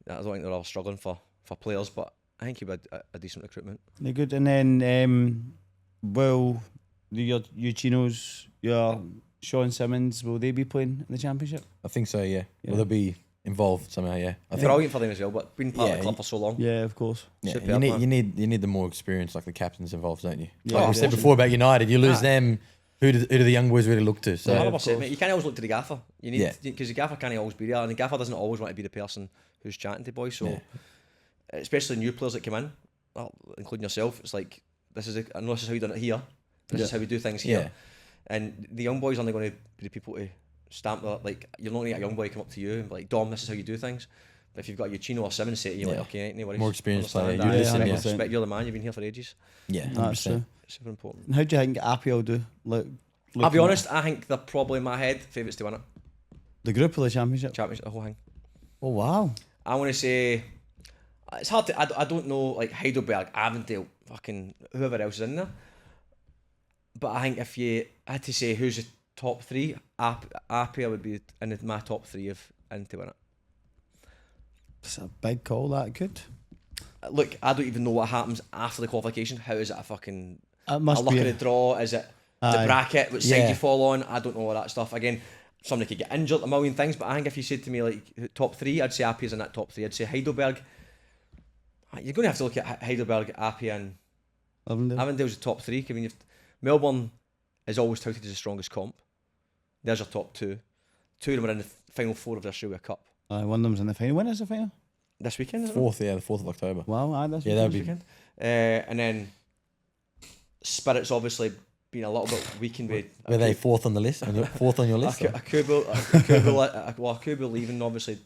I don't think they're all struggling for players, but I think he'll be a decent recruitment. They're good. And then, your Chinos, your Sean Simmons, will they be playing in the championship? I think so. Yeah. Will they be involved somehow? Yeah. I think. Brilliant for them as well, but been part of the club for so long. Yeah, of course. Yeah, Superb, you need the more experience, like the captains involved, don't you? Yeah, Like we said before about United, you lose them. Who do the young boys really look to? So 100%, mate. You can't always look to the gaffer. You need, Yeah. because the gaffer can't always be there, and the gaffer doesn't always want to be the person who's chatting to boys. So, especially new players that come in, well, including yourself, it's like I know this is how you done it here. This is how we do things here. Yeah. And the young boys aren't going to be the people to stamp that. Like you're not going to get a young boy come up to you and be like, Dom, this is how you do things. But if you've got your Chino or Simmons say to you, like, okay, no worries. More experienced Understand player, that. you listen, yeah. Respect, you're the man. You've been here for ages. yeah, That's 100%. true. It's super important. And how do you think Appia will do? I'll be honest. I think they're probably in my head favourites to win it. The group of the championship. Championship, the whole thing. Oh wow. I want to say it's hard to. I don't know, like Heidelberg, Avondale, fucking whoever else is in there. But I think if you had to say who's the top three, Appia would be in my top three of in to win it. It's a big call. That good. Look, I don't even know what happens after the qualification. How is it a fucking It must a luck be of the draw? Is it the Aye. bracket? Which side Yeah. you fall on? I don't know all that stuff. Again, somebody could get injured, a million things. But I think if you said to me like top three, I'd say Appia's in that top three. I'd say Heidelberg. You're going to have to look at Heidelberg, Appia, and Avondale's the top three. I mean, Melbourne is always touted as the strongest comp. There's your top two. Two of them are in the final four of the Australia Cup One of them's in the final. When is the final? this weekend. Isn't The 4th of October. Wow, that's Yeah, that'd it? be. Weekend. And then Spirit's obviously been a little bit weakened with. Were they fourth on the list? Fourth on your list? Akubo leaving obviously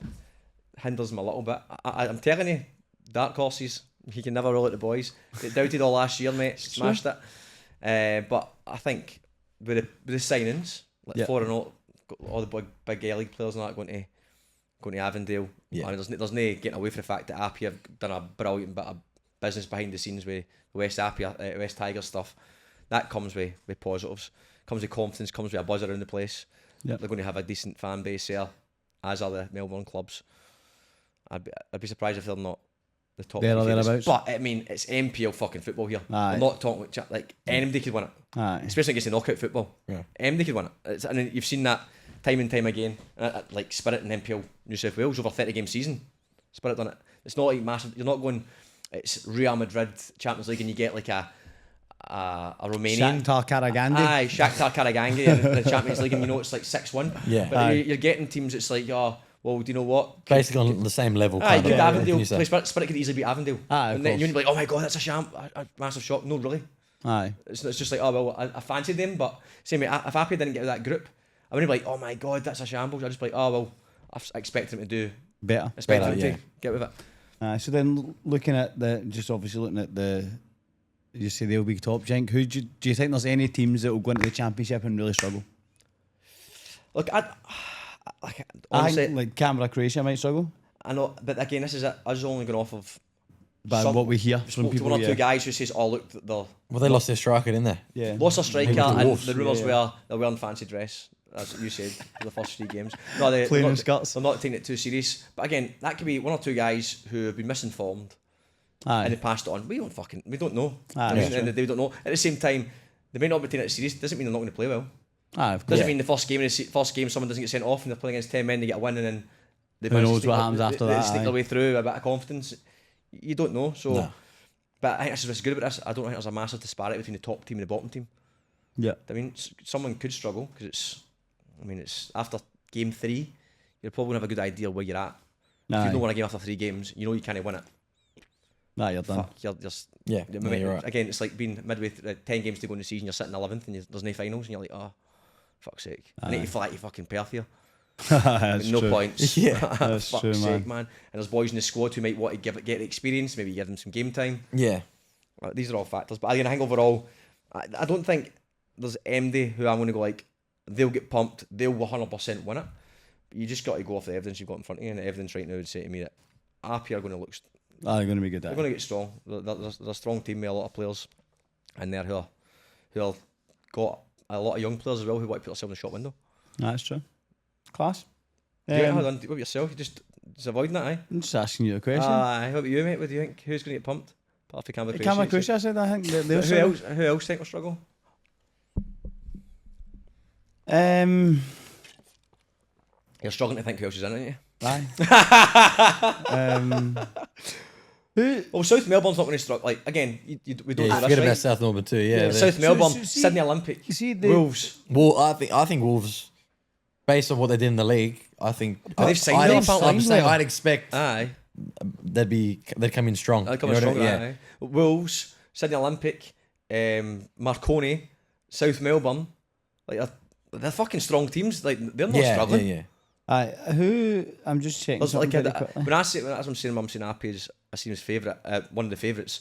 hinders him a little bit. I'm telling you, dark horses. He can never roll out the boys. It doubted all last year, mate. Smashed it. But I think with the signings, like 4-0, all the big league players and that going to Avondale. Yeah. I mean, there's no getting away from the fact that Appia have done a brilliant bit of business behind the scenes with West Tigers stuff. That comes with positives, comes with confidence, comes with a buzz around the place. Yep. They're going to have a decent fan base there, as are the Melbourne clubs. I'd be surprised if they're not the top. But I mean, it's NPL fucking football here. We're not talking like anybody could win it. Especially against the knockout football. Yeah. Anybody could win it. And you've seen that time and time again. Like Spirit in NPL New South Wales over 30-game season. Spirit done it. It's not like massive. You're not going. It's Real Madrid Champions League and you get like a Romanian Shakhtar Karagandhi. Aye, Shakhtar Karagandhi in the Champions League, and you know it's like 6-1. Yeah, but you're getting teams. It's like, oh, well, do you know what? Basically on the same level. Aye, could Avondale play Spirit could easily beat Avondale. Aye, and then you'd be like, oh my god, that's a massive shock. No, really. Aye, it's just like, oh well, I fancied them, but same way, if Appia didn't get out of that group, I wouldn't be like, oh my god, that's a shambles. I'd just be like, oh well, I expect them to do better. Expect them to get with it. So then looking at you say they'll be top. Do you think there's any teams that will go into the championship and really struggle? Look, I think like Canberra, Croatia might struggle. I know, but again, this is us only going off of what we hear from people. One or two guys who says, "Oh, look, they lost their striker, didn't they? Yeah, lost their striker, and the rumours were they're wearing fancy dress. That's what you said for the first 3 games. No, playing in skirts. They're not taking it too serious. But again, that could be one or two guys who have been misinformed. And they passed it on. We don't know. And they don't know. At the same time, they may not be taking it serious. Doesn't mean they're not going to play well. Doesn't mean the first game someone doesn't get sent off and they're playing against 10 men, they get a win and then they who knows what happens after that. They sneak their way through a bit of confidence. You don't know. So, but I think this is what's good about this. I don't think there's a massive disparity between the top team and the bottom team. Yeah. I mean, someone could struggle because it's after game 3, you're probably going to have a good idea where you're at. If you don't win a game after 3 games, you know you can't win it. Nah, you're done. You're just you're right. Again, it's like being midway 10 games to go in the season. You're sitting 11th and there's no finals, and you're like, oh, fuck's sake! I need to fly to fucking Perth here. No true. Points. Yeah, that's fuck's true, sake, man. And there's boys in the squad who might want to get the experience. Maybe give them some game time. Yeah, these are all factors. But again, I think overall, I don't think there's MD who I'm going to go like they'll get pumped. They'll 100% win it. But you just got to go off the evidence you've got in front of you, and the evidence right now would say to me that Appia are going to look. They're going to be good. They're going to get strong. They're a strong team with a lot of players in there who have got a lot of young players as well who want to put themselves in the shop window. That's true. Class. Hold on, what about yourself? You just avoiding that, aye? I'm just asking you a question. What about you, mate? What do you think? Who's going to get pumped? Apart from Canberra Croatia. Canberra Croatia, I said. I think who else think will struggle? You're struggling to think who else is in it, aren't you? Aye. Well, South Melbourne's not going to struggle. Like again, we don't know forget this, about South Melbourne too. Yeah, South Melbourne, see, Sydney Olympic, Wolves. Well, I think Wolves, based on what they did in the league, I think they've signed I'd expect they'd come in strong. They'd come in strong. Wolves, Sydney Olympic, Marconi, South Melbourne, like they're fucking strong teams. Like they're not struggling. Yeah. Who I'm just checking. Like when I'm saying Appia's I see his favourite, one of the favourites.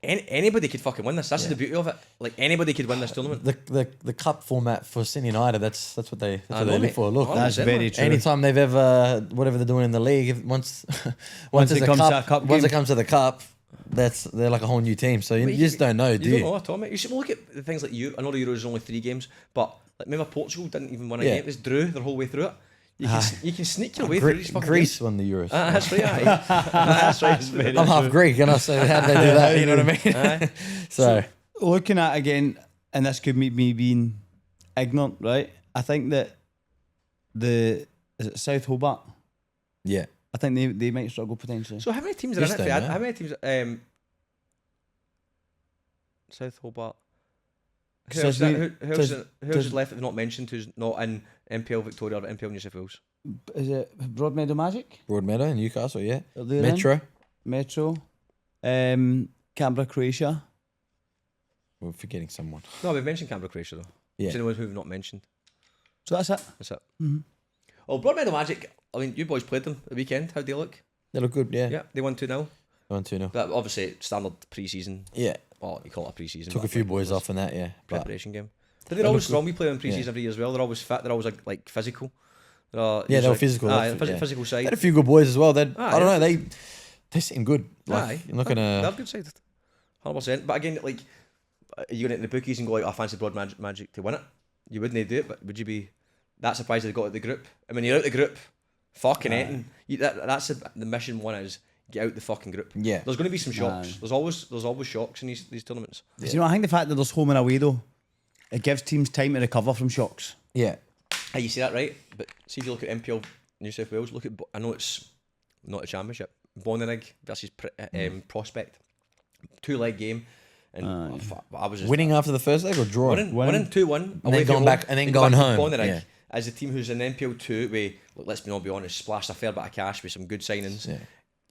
Anybody could fucking win this. That's the beauty of it. Like anybody could win this tournament. The cup format for Sydney United, that's what they look for. Look, that's very true. Anytime they've ever whatever they're doing in the league, once it comes to the cup, they're like a whole new team. So you just don't know, do you? You don't know at all, mate. You should look at the things like you. I know the Euros is only 3 games, but like remember Portugal didn't even win a game. It was drew their whole way through it. You can sneak your way through these fucking Greece games. won the Euros. That's right, aye. That's right. I'm half Greek, and I say, how do they do that? You know what I mean? So looking at again, and this could be me being ignorant, right? I think that is it South Hobart? Yeah, I think they might struggle potentially. So how many teams are in it? How many teams? South Hobart. Who's left that we've not mentioned who's not in NPL Victoria or NPL New South Wales? Is it Broadmeadow Magic? Broadmeadow, Newcastle, yeah. Metro. Canberra, Croatia. We're forgetting someone. No, we've mentioned Canberra Croatia though. Yeah. Is anyone who we've not mentioned? So that's it. That's it. Oh, Broadmeadow Magic. I mean, you boys played them the weekend. How do they look? They look good, yeah. Yeah, they won 2-0. 1-2-0. But obviously, standard pre-season. Yeah. Oh, you call it a pre-season. Took a but few like, boys off in that, yeah. But preparation game. They're always strong. We play them pre-season Yeah. every year as well. They're always fit. They're always like physical. they were usually- physical. Aye, Yeah. physical They side. had a few good boys as well. I don't know. yeah. They seem good. Like, Aye, I'm not they're gonna. good side. 100%. But again, like, are you going into the bookies and go like, I fancy Broad Magic to win it? You wouldn't do it, but would you be that surprised they got out the group? I mean, you're out the group, fucking anything. That's the mission. One is get out the fucking group. Yeah. There's going to be some shocks. Aye. There's always shocks in these tournaments. Do you know, I think the fact that there's home and away though, it gives teams time to recover from shocks. Yeah. Hey, you see that right? But see if you look at NPL New South Wales, look at I know it's not a championship. Bonnerig versus Prospect, 2-leg game, and I was just Winning after the first leg or drawing? winning 2-1, And then going back and then going home. Bonnerig, Yeah. as a team who's in NPL 2, we let's be honest, splashed a fair bit of cash with some good signings. Yeah.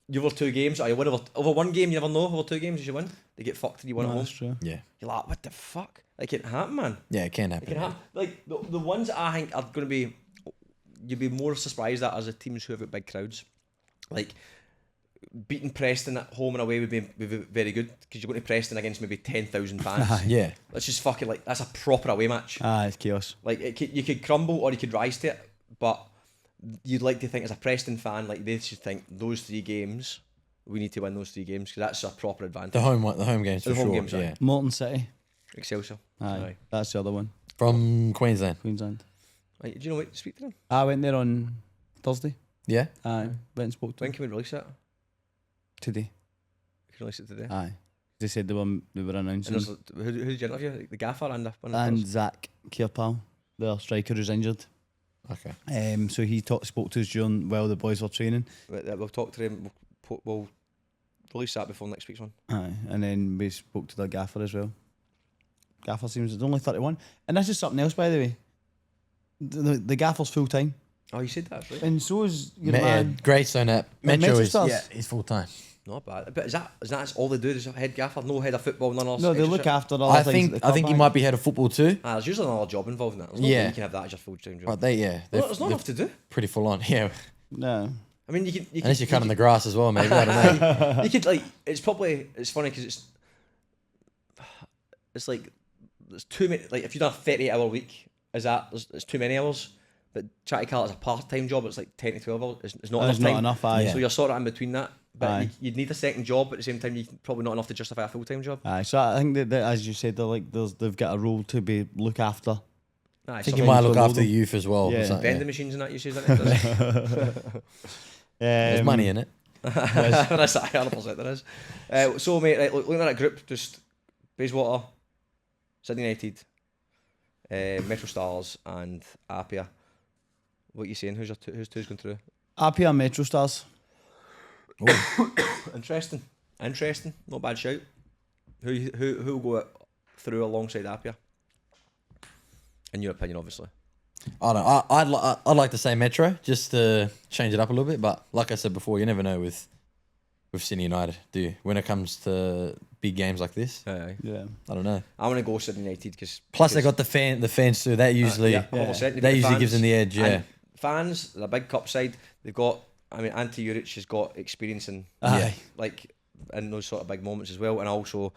You over 2 games, or you win over 1 game, you never know. Over 2 games, you win. They get fucked and you win at home. That's true. Yeah. You're like, what the fuck? Like, it can happen, man. Yeah, it can It happen. can happen. Like the ones that I think are going to be, you'd be more surprised at as a teams who have got big crowds, like beating Preston at home and away would be very good because you're going to Preston against maybe 10,000 fans. Yeah. Let's just fucking like that's a proper away match. It's chaos. Like you could crumble or you could rise to it, but you'd like to think as a Preston fan, like they should think those 3 games, we need to win those 3 games because that's a proper advantage. The home games for The home sure. games, aye. yeah. Morton City. Excelsior. Aye. That's the other one. From Queensland. Queensland. Right, do you know what? Speak to them. I went there on Thursday. Yeah. Aye. Went and spoke to When them can we release it? today. We can release it today. Aye. They said they were And announcing. there's, who did you interview? Like the gaffer and the one of the And players? Zach Kierpal, their striker who's injured. Okay. So he spoke to us during while the boys were training. We'll talk to him. We'll release that before next week's one. Aye. And then we spoke to the gaffer as well. Gaffer seems it's only 31. And this is something else, by the way. The gaffer's full time. Oh, you said that, right? And so is your Yeah, man. Greystone at Metro Metro is Stars. he's full time. Not bad. But is that all they do? Is head gaffer, no head of football, none else? No, they look after all I the things think at the I think club, he aye. might be head of football too. There's usually another job involved in that. There's no Yeah. way you can have that as your full-time job. But there's There's not enough to do. pretty full on. Yeah. No. I mean, you can Unless you're cutting the grass as well, maybe. I don't know. you could like. It's funny because it's like there's too many. Like if you've done a 38-hour week, it's too many hours. But try to call it as a part-time job, it's like 10 to 12 hours. It's not enough It's not time. enough, aye. Yeah. So you're sort of in between that. But Aye. you'd need a second job, but at the same time, probably not enough to justify a full-time job. Aye, so I think that as you said, they've got a role to be look after. Aye, I think some you might look below after them. the youth as well. Yeah. So, vending machines and that you say, isn't it? There's money in it. That's 100% there is. So mate, right, looking at that group, just Bayswater, Sydney United, Metro Stars and Apia. What are you saying? Who's two's going through? Appia and Metro Stars. Interesting. Not bad shout. Who will go through alongside Appia? In your opinion, obviously. I don't know. I'd like to say Metro just to change it up a little bit, but like I said before, you never know with Sydney United, do you? When it comes to big games like this, Aye. Yeah. I don't know. I'm going to go Sydney United because Plus, they got the fans too. That usually yeah, 100%. that usually gives them the edge. Yeah, And fans, the big cup side, they've got. I mean, Ante Juric has got experience in Aye. like in those sort of big moments as well, and also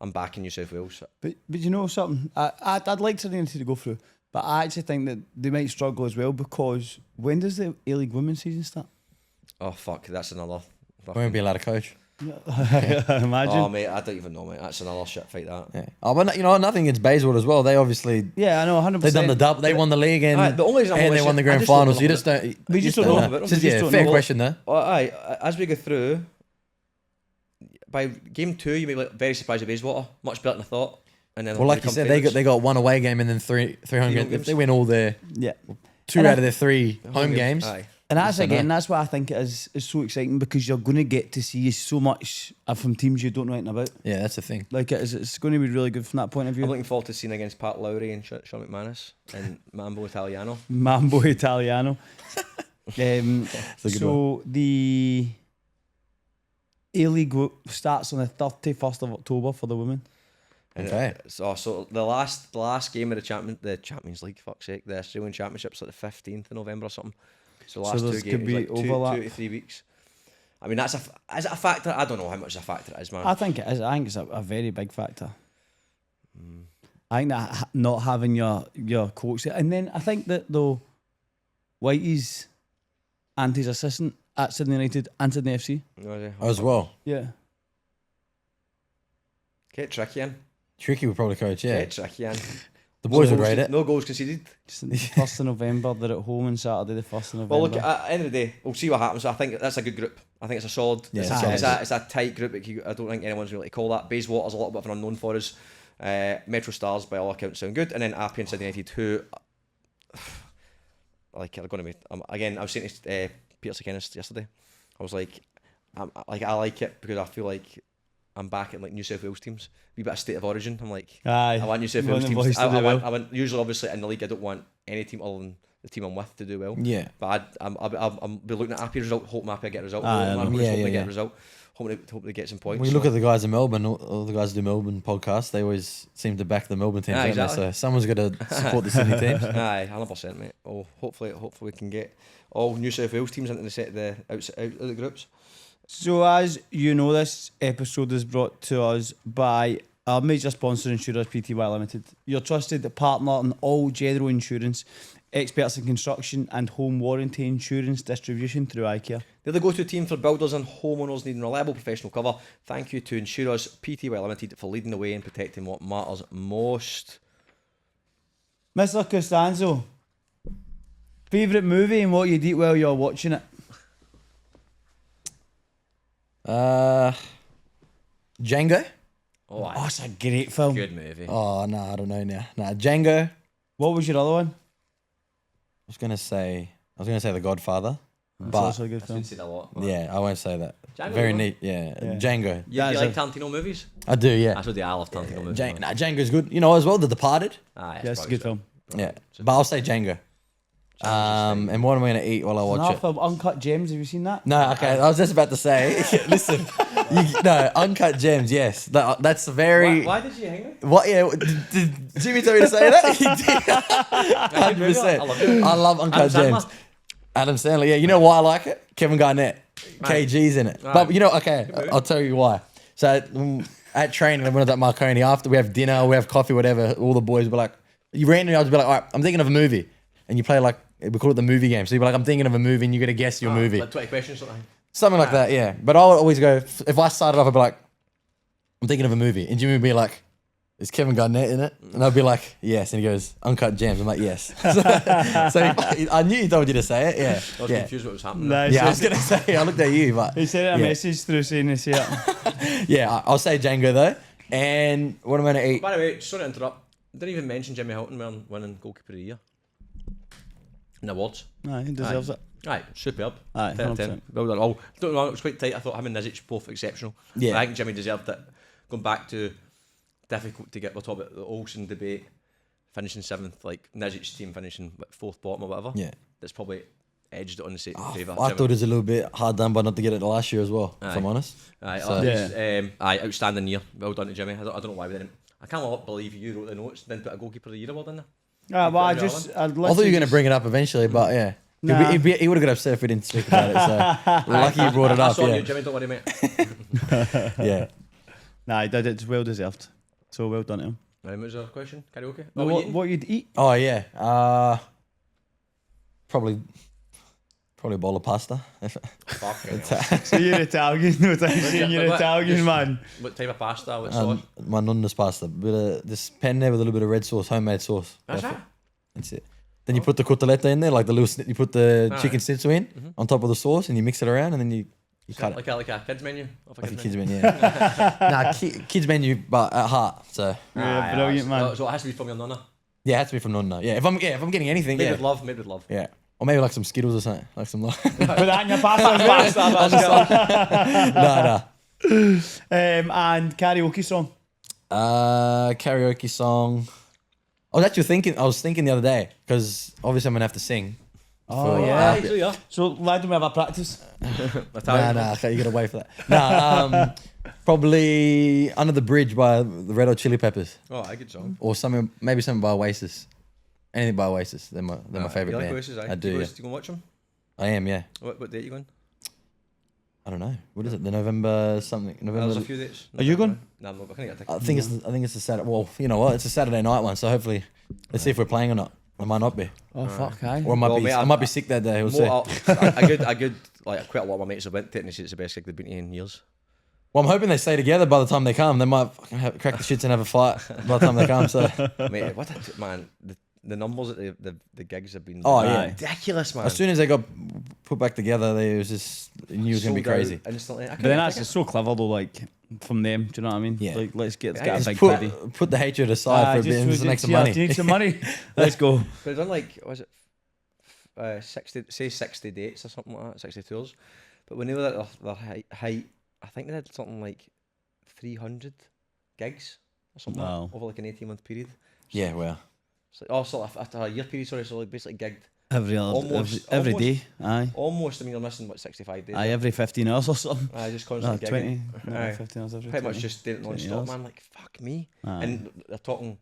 I'm back in New South Wales. But you know something? I'd like Sydney United to go through, but I actually think that they might struggle as well because when does the A-League women's season start? Oh fuck, that's another. won't be allowed to coach. Imagine. Oh mate, I don't even know, mate. That's another shit fight. That. Yeah. Oh, but you know, nothing against Bayswater as well. They obviously Yeah, I know, 100%. they've done the double. They won the league and Aye, the only reason I'm and always they won the saying- I grand just don't final. know So you about just don't. We you just don't know about them. Just, We just yeah, don't fair know. question though. Oh, aye, as we go through, by game 2, you may be like, very surprised at Bayswater. Much better than I thought. And then Well, like you said, they got one away game and then three home games. If they win all their Yeah. 2 And out of their 3 home games, Aye. And that's Listen, again, that's what I think it is so exciting because you're going to get to see so much from teams you don't know anything about. yeah, that's the thing. Like it's going to be really good from that point of I'm view. looking forward to seeing against Pat Lowry and Sean McManus and Mambo Italiano. Mambo Italiano. a good So the A-League starts on the 31st of October for the women. And Okay. So the last game of the Champions League, fuck's sake, the Australian Championship's like the 15th of November or something. So the last there's two could games, be like overlap. 2 to 3 weeks. I mean, is it a factor? I don't know how much of a factor it is, man. I think it is. I think it's a very big factor. I think that not having your coach, and then I think that though, Whitey's Andy's assistant at Sydney United and Sydney FC. As well. Yeah. Get tricky in. Tricky would probably coach, yeah. Get tricky in. The boys would rate it. No goals conceded. Just the 1st of November, they're at home on Saturday, the 1st of November. Well, look, at the end of the day, we'll see what happens. I think that's a good group. I think it's a solid. Yeah, it's a tight group. I don't think anyone's really call that. Bayswater's a little bit of an unknown for us. Metro Stars, by all accounts, sound good. And then Appia and Sydney United, who, like, they're going to be... again, I was saying to Peter Sakenis yesterday, I was like, I like it because I feel like I'm back in like New South Wales teams. Wee bit of state of origin. I'm like, aye, I want New South you Wales want the teams. boys to I do want, well. I want, usually, obviously, in the league, I don't want any team other than the team I'm with to do well. Yeah. But I'll be looking at Appia result, hoping Appia get a result. Aye, Hoping yeah, they yeah, get yeah. a result. Hoping they get some points. When you look at the guys in Melbourne, all the guys who do Melbourne podcasts, they always seem to back the Melbourne teams, Aye, don't exactly. they? So someone's got to support the Sydney teams. Aye, 100%, mate. Oh, hopefully we can get all New South Wales teams into the out of the groups. So as you know, this episode is brought to us by our major sponsor, INSURE US Pty Ltd. Your trusted partner in all general insurance, experts in construction and home warranty insurance distribution through IKEA. They're the go-to team for builders and homeowners needing reliable professional cover. Thank you to INSURE US Pty Ltd for leading the way in protecting what matters most. Mr. Costanzo, favourite movie and what you'd eat while you're watching it? Django? Oh, Oh, it's a great film. good movie. Oh, no, I don't know now. Nah, Django. I What was your other one? was gonna say The Godfather, It's but also a good I film. should say that a lot. yeah, I won't say that. Django, Very no? neat. Yeah, Yeah. Django. You That is like a- Tarantino movies? I do. Yeah. That's what I love Tarantino movies. Django's good. You know as well, The Departed. Aye, Yeah, it's a probably good film. Yeah, but I'll say Django. And what am I gonna eat while I watch Another it? film, Uncut Gems. Have you seen that? No, okay. I was just about to say. Listen, no, Uncut Gems. Yes, that's very. Why did you hang it? What? Yeah. Did Jimmy tell me to say that? He did. 100%. I love it. I love Uncut Adam Gems. Sandler? Adam Sandler. Yeah. You know why I like it? Kevin Garnett. Right. KG's in it. Right. But you know, okay. movie. I'll tell you why. So at training, when I was at Marconi, after we have dinner, we have coffee, whatever. All the boys were like, you randomly, I'll just be like, all right, I'm thinking of a movie, and you play like we call it the movie game. So you're like, I'm thinking of a movie, and you got to guess your movie. Like 20 questions or something. Something like that, yeah. But I'll always go, if I started off, I'd be like, I'm thinking of a movie. And Jimmy would be like, is Kevin Garnett in it? And I'd be like, yes. And he goes, Uncut Gems. I'm like, yes. So I knew he told you to say it, yeah. I was Yeah, confused what was happening. Nice. yeah I was going to say, I looked at you, but He sent a Yeah. message through saying this here. yeah, I'll say Django though. And what am I going to eat? By the way, sorry to interrupt. Didn't even mention Jimmy Hilton winning goalkeeper of the year. In the awards. Aye, he deserves it. Aye, superb. Aye, 10 out of 10. 100%. Well done. Oh, don't know, it was quite tight. I thought him and Nizic both exceptional. Yeah. But I think Jimmy deserved it. Going back to difficult to get, we'll talk about the Olsen debate, finishing 7th, like Nizic's team finishing 4th bottom or whatever. Yeah. That's probably edged it on the favour. I thought it was a little bit hard done by not to get it last year as well, if Aye. I'm honest. Aye, So- aye, outstanding year. Well done to Jimmy. I don't know why we didn't. I can't believe you wrote the notes, then put a goalkeeper of the year award in there. Ah, well, I Put it just, on. I'd I thought you were going to bring it up eventually, but yeah. Nah. He would have got upset if we didn't speak about it, so lucky you brought it up, That's on you, yeah. Jimmy. Don't worry, mate. Yeah. Nah, he did it. It's well deserved. So well done to him. What was our question? Karaoke? Now, what you'd eat? Oh, yeah. Probably a bowl of pasta. Fucking hell. So you're Italian. No time saying you're What- Italian, just- man. What type of pasta? What sauce? My nonna's pasta. Bit of this penne with a little bit of red sauce, homemade sauce. That's Perfect. right. That's it. Then you put the cotoletta in there, like the little you put the Aye. chicken schnitzel in on top of the sauce, and you mix it around, and then you cut it. Like a kids menu? Off a Like a kids kids menu. Yeah. Nah, kids menu, but at heart. So Yeah, brilliant, man. So it has to be from your nonna. yeah, it has to be from nonna. Yeah, if I'm getting anything, Made yeah, with love, made with love. yeah, or maybe like some Skittles or something, like some. Put that in your pasta as well. Nah. And karaoke song. Karaoke song. I was thinking the other day, because obviously I'm gonna have to sing. Oh, for yeah. Appia. So yeah. So why don't we have a practice? Nah, okay, you gotta wait for that. Nah, probably Under the Bridge by the Red Hot Chili Peppers, Oh, a good song. or maybe something by Oasis. Anything by Oasis. They're my favorite you like band. Oasis, I do. You Yeah. go and watch them? I am. Yeah. What date are you going? I don't know. What is it? The November something. November. There's a few dates. Are you going? No, I'm not. I can't get a ticket. I think it's a Saturday. Well, you know what? It's a Saturday night one. So hopefully, let's see if we're playing or not. I might not be, Oh, fuck, aye. or I might Well, be. mate, I might be sick that day. We'll see. A good, like quite a lot of my mates have went to it and they said it's the best gig they've been to in years. Well, I'm hoping they stay together by the time they come. They might fucking crack the shits and have a fight by the time they come. So Mate, man, the numbers at the gigs have been Oh, yeah. ridiculous, man. as soon as they got put back together, it was just you knew it was gonna be Sold out crazy. instantly. I But couldn't then get that's tickets. so clever though, like from them. Do you know what I mean? Yeah. Like let's get Yeah, a just big Just baby. put the hatred aside for a bit and just make some money. Do you need some money? Let's go. But it's done like, was it 60 dates or something like that, 60 tours. But when they were at their height, I think they had something like 300 gigs or something like Wow. that, over like an 18-month period. Yeah, well, It's like, oh, sort of after a year period, sorry, so like basically gigged Every Almost- day. Aye. almost, I mean, you're missing, what, 65 days? Aye, every 15 hours or something. I just No, constantly 20. gigging. No, Aye. 15 hours every Pretty much 20. just did it 20 non-stop, hours. man, like, fuck me. Aye. And they're talking,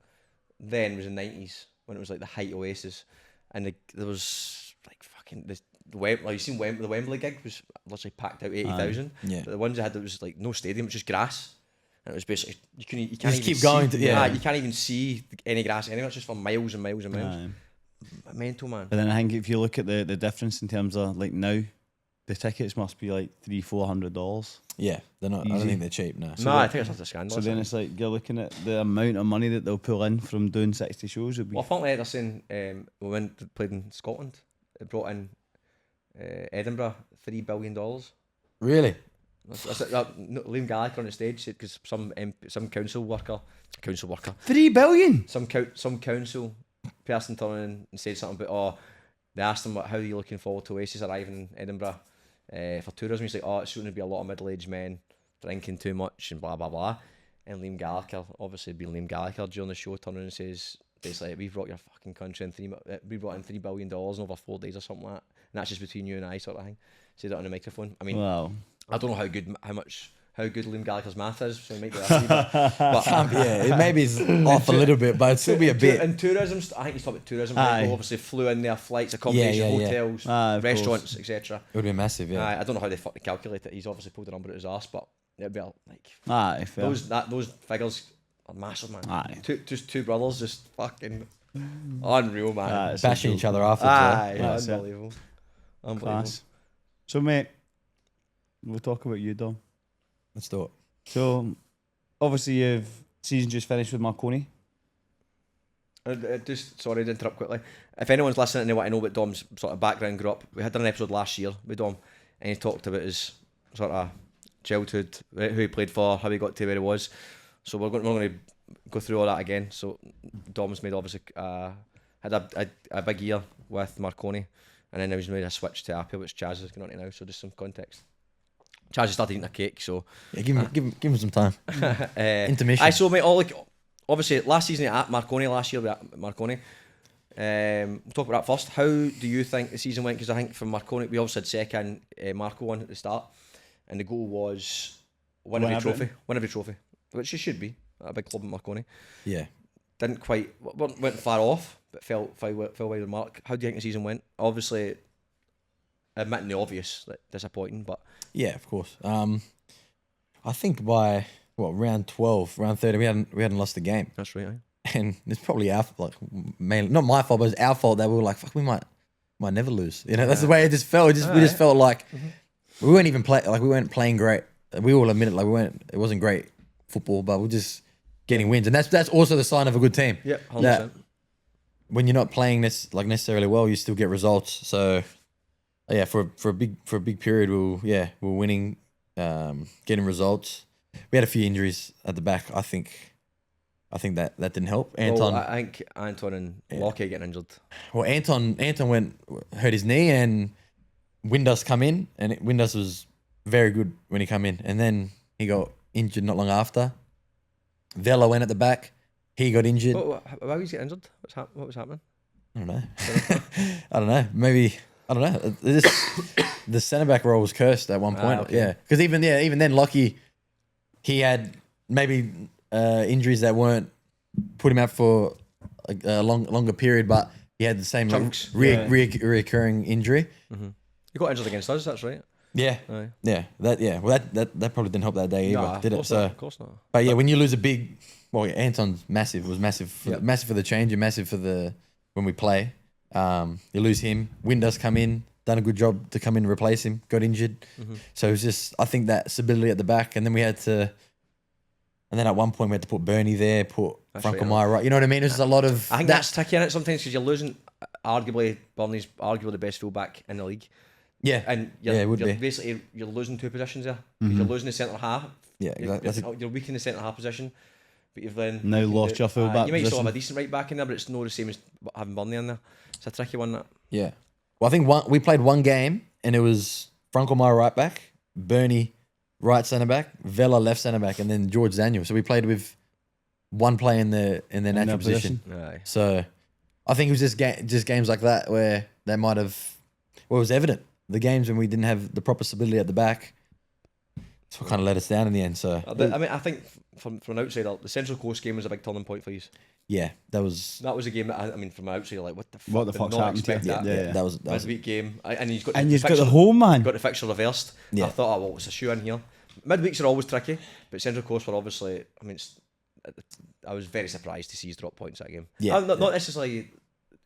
then was the 90s, when it was like the height Oasis, and there was like fucking, like you seen the Wembley gig was literally packed out 80,000. yeah. But the ones they had, there was like no stadium, it was just grass. And it was basically, you can't just even keep see, going to- yeah. you can't even see any grass anywhere, it's just for miles and miles and miles. Aye. Mental, man. But then I think if you look at the difference in terms of like now, the tickets must be like $300-400. Yeah, they're not. I don't Easy. think they're cheap. No. No, I think it's just a scandal. So then it's like you're looking at the amount of money that they'll pull in from doing 60 shows. It'd be Well, apparently they're saying when they played in Scotland, it brought in Edinburgh $3 billion. Really? Liam Gallagher on the stage said because some council worker, 3 billion. some council person turned in and said something about they asked him how are you looking forward to Oasis arriving in Edinburgh for tourism. He's like, oh, it's going to be a lot of middle-aged men drinking too much and blah blah blah. And Liam Gallagher, obviously being Liam Gallagher, during the show turned in and says basically, we brought your fucking country in we brought in $3 billion in over 4 days or something like that, and that's just between you and I, sort of thing. Said it on the microphone. I mean, Wow. I don't know how good Liam Gallagher's math is, so he might be that. But Yeah, it maybe is off a little bit, but it'd still be a bit. And tourism, I think he's talking about tourism. Aye. People obviously flew in there, flights, accommodation, yeah. hotels, Aye, of restaurants, etc. It would be massive. Yeah. I don't know how they fucking calculate it. He's obviously pulled the number out his ass, but it'd be like Aye, fair. those figures are massive, man. Aye. Two brothers just fucking unreal, man. Aye, it's Bashing a each other afterwards. Aye, That's it. unbelievable. class. So mate, we'll talk about you, Dom. Let's do it. So obviously you've season just finished with Marconi. Just sorry to interrupt quickly. If anyone's listening and they want to know what Dom's sort of background grew up, we had an episode last year with Dom, and he talked about his sort of childhood, who he played for, how he got to where he was. So we're going to go through all that again. So Dom's made obviously had a big year with Marconi, and then he's made a switch to Apia, which Chaz is going on to now. So just some context. Chaz started eating a cake, so Yeah, give him some time. Intermission. I saw mate all like obviously last season at Marconi, last year with Marconi. We'll talk about that first. How do you think the season went? Because I think from Marconi we obviously had second, Marco won at the start, and the goal was win every trophy, which it should be at a big club in Marconi. Yeah. Didn't quite went far off, but fell wide of the mark. How do you think the season went? Obviously, admitting the obvious, like, disappointing, but Yeah, of course. I think by round 12, round 30, we hadn't lost a game, that's right. and it's probably our mainly not my fault, but it's our fault that we were like, fuck, we might never lose. You know, that's the way it just felt. We just felt like we weren't even we weren't playing great. We all admit it, it wasn't great football, but we're just getting wins, and that's also the sign of a good team. Yeah, 100%. That when you're not playing necessarily well, you still get results. So yeah, for a big period, we were winning, getting results. We had a few injuries at the back. I think that didn't help. Anton, I think Anton and Lockie getting injured. well, Anton hurt his knee, and Windus come in, and Windus was very good when he come in, and then he got injured not long after. Vela went at the back. He got injured. Why was he getting injured? What was happening? I don't know. I don't know. Maybe I don't know. The centre back role was cursed at one point. Okay. Yeah, because even then, Lockie, he had maybe injuries that weren't put him out for a longer period, but he had the same Chunks. reoccurring injury. You got injured against us, that's right. Yeah, Aye. yeah, well, that probably didn't help that day either, Nah, did it? of So, course not. but yeah, when you lose a big, well, Anton's massive Yep. massive for the change and massive for when we play. You lose him. Windows come in, done a good job to come in and replace him. Got injured, so it was just I think that stability at the back, and then we had to. And then at one point we had to put Bernie there, put Franco Meyer right. You know what I mean? It was just a lot of. I think that's tricky in it sometimes because you're losing. Arguably, Burnley's arguably the best fullback in the league. Yeah, And it would be. basically you're losing two positions there. You're losing the centre half. Yeah, exactly. You're weak in the centre half position, but you've then Now you can lost your full back You might still have position. a decent right back in there, but it's not the same as having Burnley in there. It's a tricky one. That Yeah. Well, I think we played one game and it was Franco Meyer right back, Bernie right centre back, Vela left centre back, and then George Daniel. So we played with one player in their natural position. Aye. So I think it was just games like that where they might have. Well, it was evident the games when we didn't have the proper stability at the back. That's what kind of let us down in the end. So I mean, I think from an outsider, the Central Coast game was a big turning point for you. yeah, that was That was a game that I mean, from an outsider, like what the fuck? What the did fuck's not happened to you? expect that. Yeah. that was Midweek game, and you've got And the you've got the fixture- home man. got the fixture reversed. Yeah. I thought, oh well, it's a shoe in here. Midweeks are always tricky, but Central Coast were obviously. I mean, I was very surprised to see he's drop points that game. Yeah. Not necessarily.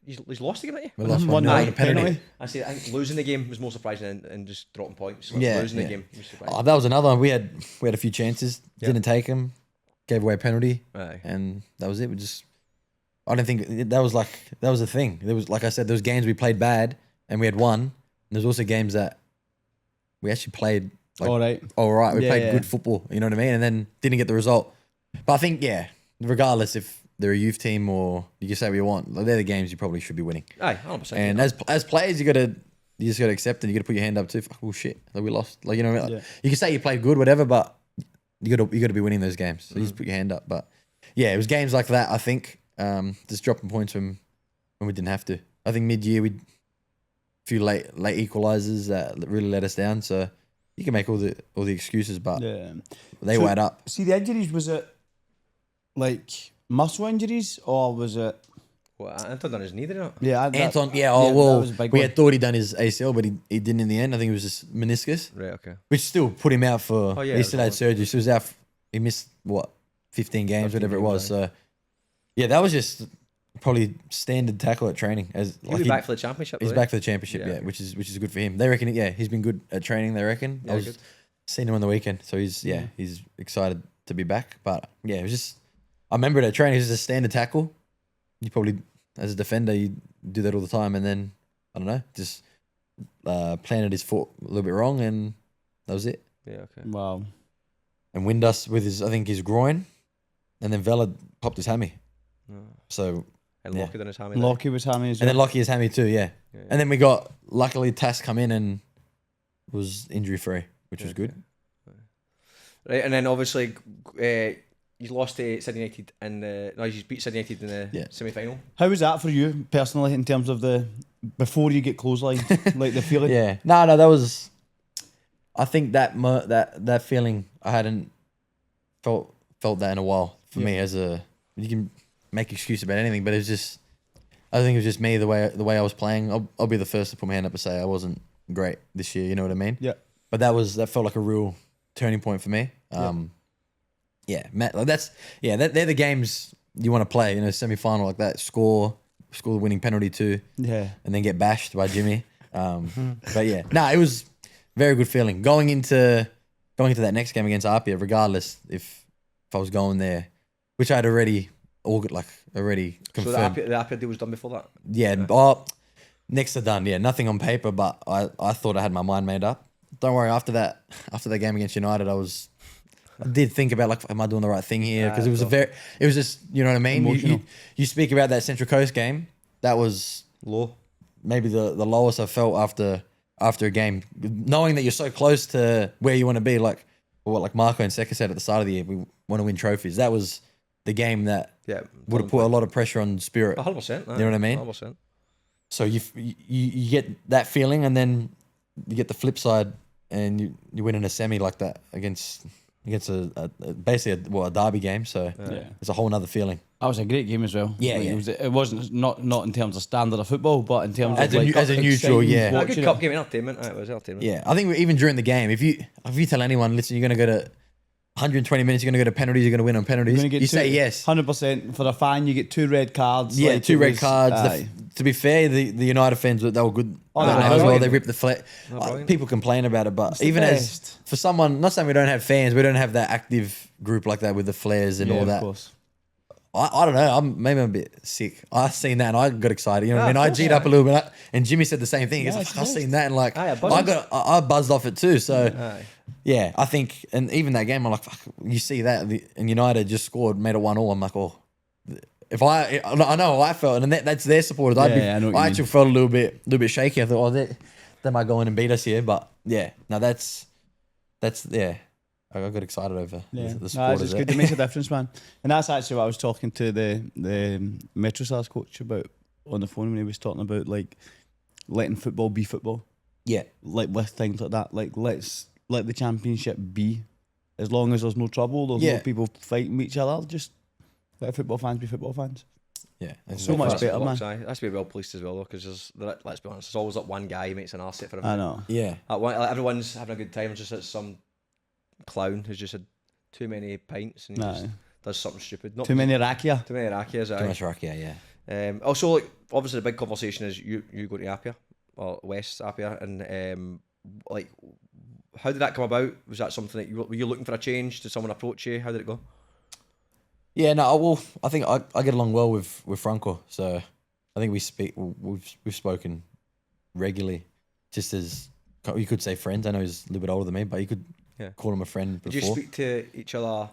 He's lost the game, didn't he? we lost One 1-0 nil, on a penalty. penalty. I think losing the game was more surprising than just dropping points. Like, Yeah, losing yeah. the game was surprising. Oh, that was another one. We had a few chances, didn't take them, gave away a penalty, Aye. and that was it. We just, I don't think that was the thing. There was, like I said, there was games we played bad and we had won. And there's also games that we actually played like, All right. all right. We Yeah, played yeah. good football, you know what I mean, and then didn't get the result. But I think regardless if they're a youth team or you can say what you want, like, they're the games you probably should be winning. Aye, 100%. And as players, you just gotta accept it. You gotta put your hand up too. Oh shit, like we lost. Like, you know what I mean? Like, you can say you played good, whatever, but you gotta be winning those games. So you just put your hand up. But yeah, it was games like that. I think just dropping points when we didn't have to. I think mid-year we few late equalizers that really let us down. So you can make all the excuses, but Yeah. they So- went up. See, the injuries, was it like muscle injuries or was it? well, Anton done his knee, didn't it? Yeah, Anton, that was a big we one. had thought he'd done his ACL, but he didn't in the end. I think it was just meniscus, Right, okay. which still put him out for. Oh, yeah, he it still was had surgery, so he was out. He missed 15 games, 15 whatever it games, was. So yeah, that was just probably standard tackle at training. As He'll be back for the championship. he's though, back for the championship, Yeah. yeah, which is good for him. They reckon, he's been good at training. They reckon. Yeah, I was good. seeing him on the weekend, so he's excited to be back. But yeah, it was just. I remember it at training. It was just a standard tackle. You probably, as a defender, you do that all the time, and then I don't know, just planted his foot a little bit wrong, and that was it. Yeah, okay. Wow. And Windus with his groin, and then Vela popped his hammy. Oh. So And Yeah. Lockie done his hammy. Lockie was hammy as and well. then Lockie his hammy too, yeah. Yeah. And then we got luckily Tass come in and was injury free, which was good. Right, and then obviously you lost to Sydney United in the. No, you beat Sydney United in the Yeah. semi-final. How was that for you personally in terms of before you get clotheslined, like the feeling? Yeah, no, that was. I think that feeling I hadn't felt that in a while for me. As a, you can make excuse about anything, but it was just. I think it was just me the way I was playing. I'll be the first to put my hand up and say I wasn't great this year. You know what I mean? Yeah. But that felt like a real turning point for me. Yeah, Matt, like they're the games you want to play. You know, semi-final like that, score the winning penalty too, Yeah. and then get bashed by Jimmy. But yeah, it was very good feeling going into that next game against Appia. Regardless if I was going there, which I'd already confirmed. So the Appia deal was done before that. Yeah, next to done. Yeah, nothing on paper, but I thought I had my mind made up. Don't worry. After that game against United, I did think about like, am I doing the right thing here? Because it was just, you know what I mean. Emotional. You speak about that Central Coast game. That was Low. maybe the lowest I felt after a game, knowing that you're so close to where you want to be. Like what Marco and Seka said at the start of the year, we want to win trophies. That was the game that Yeah. would have put a lot of pressure on Spirit. 100%. You know what I mean? 100%. So you get that feeling, and then you get the flip side, and you win in a semi like that against basically a derby game. So it's a whole nother feeling. That was a great game as well. Yeah, Like, yeah. It wasn't not in terms of standard of football, but in terms As of a neutral, exciting yeah. A good watching cup it. game, entertainment. It was entertainment. Yeah, I think even during the game, if you tell anyone, listen, you're going to go to 120 minutes, you're going to go to penalties, you're going to win on penalties, you say yes. 100% for a fan. You get 2 red cards. Yeah, like, 2 it red was- cards. aye. To be fair, the United fans, they were good Oh, that no, night as well. brilliant. They ripped the flag. brilliant. People complain about it, but the even best. for someone, not saying we don't have fans, we don't have that active group like that with the flares and Yeah, all of that. course. I don't know. Maybe I'm a bit sick. I seen that and I got excited. You know what I Yeah, mean? I of G'd course, up a little bit, and Jimmy said the same thing. He's Yeah, like, it's I nice. seen that and like Aye, I buzzed. I buzzed off it too. So Aye. yeah, I think, and even that game, I'm like, fuck, you see that, and United just scored, made it 1-1. I'm like, oh, if I know how I felt, and that's their supporters. Yeah, I know what you I actually mean. felt a little bit shaky. I thought, oh, they might go in and beat us here, but yeah, no, that's yeah. I got excited over Yeah, the no, supporters. it's there. good. It makes a difference, man. And that's actually what I was talking to the Metro Stars coach about on the phone when he was talking about like letting football be football, Yeah, like with things like that. Like let the championship be, as long as there's no trouble, there's Yeah. no people fighting with each other. Just let football fans be football fans. yeah. It's So much That's better, what man. looks, aye. That's to be well policed as well, though, because let's be honest, there's always that one guy who makes an arse for everything. I know. Yeah, Everyone's having a good time. Just that some clown who's just had too many pints and he just Aye. does something stupid. Not Too many rakia. Too many rakias. too much rock. Yeah. Also, like, obviously, the big conversation is you go to Appia or West Appia, and like, how did that come about? Was that something that were you looking for a change? Did someone approach you? How did it go? Yeah, no, well, I think I get along well with Franco, so I think we've spoken regularly, just as you could say friends. I know he's a little bit older than me, but you could call him a friend Did before. you speak to each other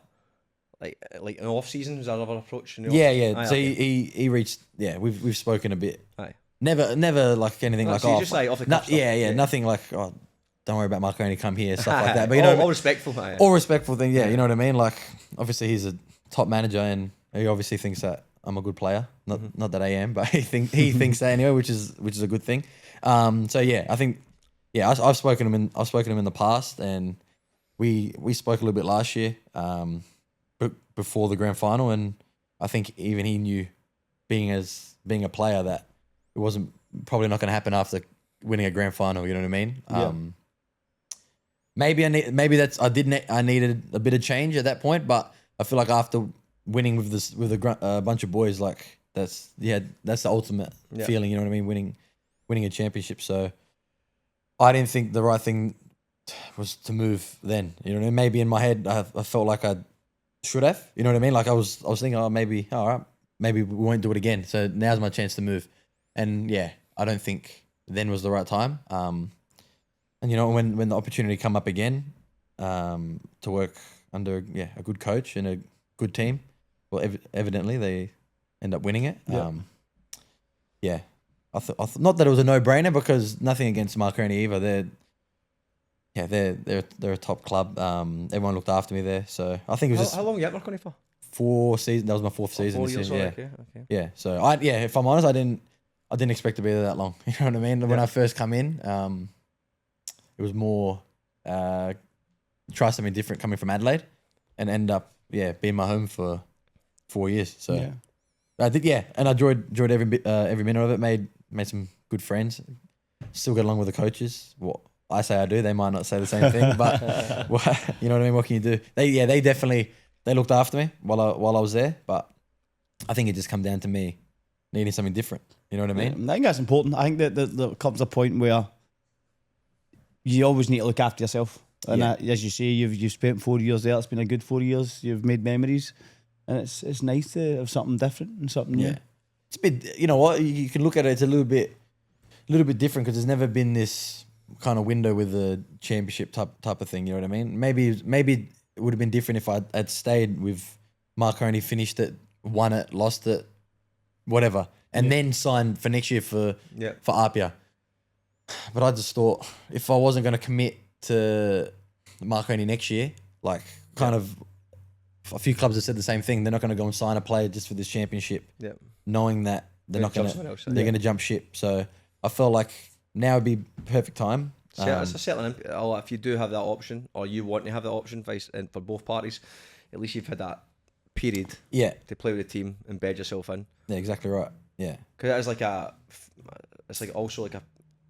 like in off season? Was that another approach? Yeah. Aye, So okay. he reached. Yeah, we've spoken a bit. Aye. Never like anything No, like so you just like off the cuff stuff. yeah, Yeah. nothing like don't worry about Marconi, come here, stuff like that. But you all, know, all respectful. Aye. all respectful thing. Yeah, you know what I mean. Like obviously he's a top manager, and he obviously thinks that I'm a good player. Not that I am, but he thinks that anyway, which is a good thing. So yeah, I think I've spoken to him in the past, and we spoke a little bit last year, before the grand final, and I think even he knew, being a player, that it wasn't probably not going to happen after winning a grand final. You know what I mean? Yeah. Maybe I needed a bit of change at that point, but I feel like after winning with a bunch of boys, like that's the ultimate feeling. You know what I mean? Winning a championship. So I didn't think the right thing was to move then. You know what I mean? Maybe in my head I felt like I should have. You know what I mean? Like I was thinking, all right, maybe we won't do it again. So now's my chance to move. And yeah, I don't think then was the right time. And you know, when the opportunity come up again, to work under a good coach and a good team, well, evidently they end up winning it. Yeah. I thought not that it was a no-brainer, because nothing against Marconi either. They're a top club. Everyone looked after me there, so I think it was just How long were you at Marconi for? 4 seasons. That was my 4th season. 4 this years. year, Okay. yeah. So if I'm honest, I didn't expect to be there that long. You know what I mean? When I first come in, it was more try something different coming from Adelaide, and end up being my home for 4 years. So Yeah. I did, and I enjoyed every minute of it. Made some good friends. Still get along with the coaches. What I say I do, they might not say the same thing, but you know what I mean. What can you do? They definitely looked after me while I was there, but I think it just come down to me needing something different. You know what I mean? I think that's important. I think that there comes a point where you always need to look after yourself. And as you say, you've spent 4 years there. It's been a good 4 years. You've made memories, and it's nice to have something different and something new. Yeah. It's a bit, you know what, you can look at it, it's a little bit different, because there's never been this kind of window with the championship type of thing, you know what I mean? Maybe it would have been different if I'd stayed with Marconi, finished it, won it, lost it, whatever, and then signed for next year for Appia. But I just thought, if I wasn't going to commit to Marconi next year, like kind of a few clubs have said the same thing, they're not going to go and sign a player just for this championship. Yeah. Knowing that they're not going someone to. else, They're going to jump ship. So I felt like now would be perfect time. It's a certain if you do have that option, or you want to have that option, and for both parties, at least you've had that period to play with the team and bed yourself in. Yeah, exactly right. Yeah, because it is it's like also like a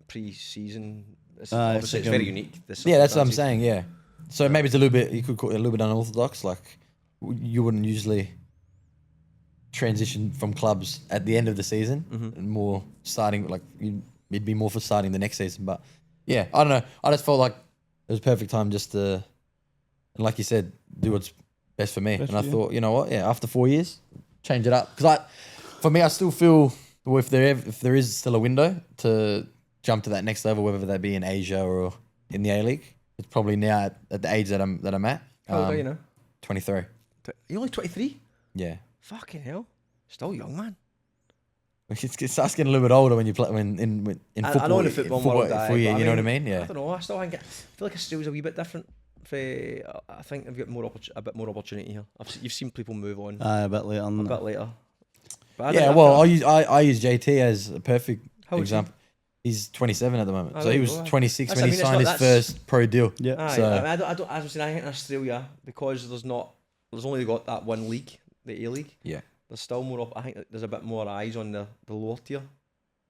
pre-season. It's it's very unique. That's what I'm saying. Yeah, so maybe it's a little bit. You could call it a little bit unorthodox. Like you wouldn't usually transition from clubs at the end of the season, and more starting like it'd be more for starting the next season. But yeah, I don't know. I just felt like it was perfect time just to, and like you said, do what's best for me. And I thought, you know what? Yeah, after 4 years, change it up. Because for me, I still feel if there is still a window to jump to that next level, whether that be in Asia or in the A-League, it's probably now at the age that I'm at. How old are you now? 23. You're only 23? Yeah. Fucking hell. Still young, man. It starts getting a little bit older when you play in football. I know in the football world, you know what I mean? Yeah. I don't know. I still think I feel like Australia's a wee bit different. I think I've got a bit more opportunity here. You've seen people move on a bit later. A bit later. But I use JT as a perfect example. He's 27 at the moment, so he was 26 when he signed his first pro deal. Yeah. So I think in Australia, because there's only got that one league, the A-League. Yeah. There's still more I think there's a bit more eyes on the lower tier.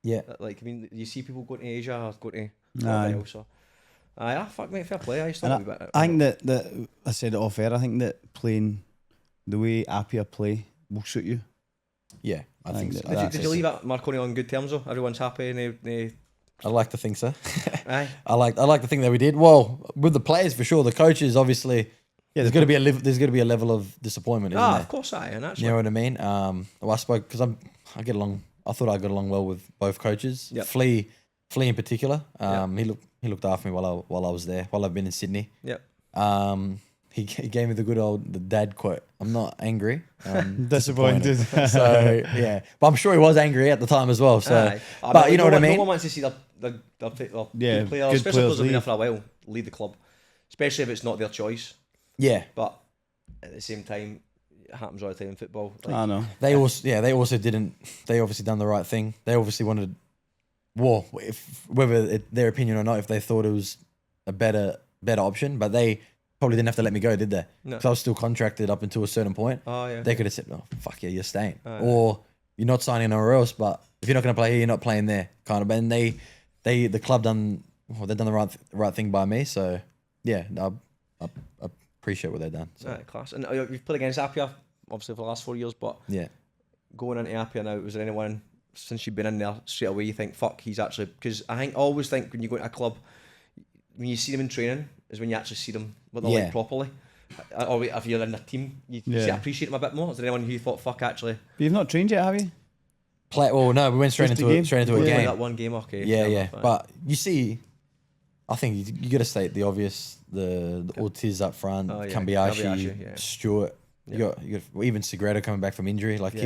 Yeah. Like, I mean, you see people going to Asia or going to else. So, fuck mate, fair play. I think that I said it off air. I think that playing the way Appia play will suit you. Yeah, I think so. Did you leave at Marconi on good terms though? Everyone's happy and I like to think so. Aye. I like to think that we did well with the players for sure. The coaches obviously. Yeah, there's going to be a level of disappointment, isn't there? Of course, and that's you know what I mean. Well, I spoke because I get along. I thought I got along well with both coaches. Yep. Flea in particular. He looked after me while I was there. While I've been in Sydney. Yep. He gave me the dad quote. I'm not angry. Disappointed. So yeah, but I'm sure he was angry at the time as well. So, but you know what I mean. No one wants to see the players, good especially those who've been there leave. for a while, leave the club, especially if it's not their choice. Yeah, but at the same time, it happens all the time in football. I know. They also didn't. They obviously done the right thing. They obviously wanted, whether their opinion or not, if they thought it was a better option, but they probably didn't have to let me go, did they? No. Because I was still contracted up until a certain point. Oh yeah. They could have said, "Oh fuck yeah, you're staying," or "You're not signing anywhere else." But if you're not going to play here, you're not playing there, kind of. And the club they've done the right thing by me. So yeah, I appreciate what they've done. So. Right, class. And you've played against Appia, obviously, for the last 4 years, but going into Appia now, was there anyone, since you've been in there, straight away you think, fuck, he's actually... Because I always think when you go into a club, when you see them in training, is when you actually see them what they're like properly. Or if you're in a team, you appreciate them a bit more. Is there anyone who you thought, fuck, actually... But you've not trained yet, have you? No, we went straight into a game. That one game, okay. Yeah. But you see... I think you got to state the obvious. The Ortiz up front, Kambiashi, Stewart. You got even Segredo coming back from injury. Like he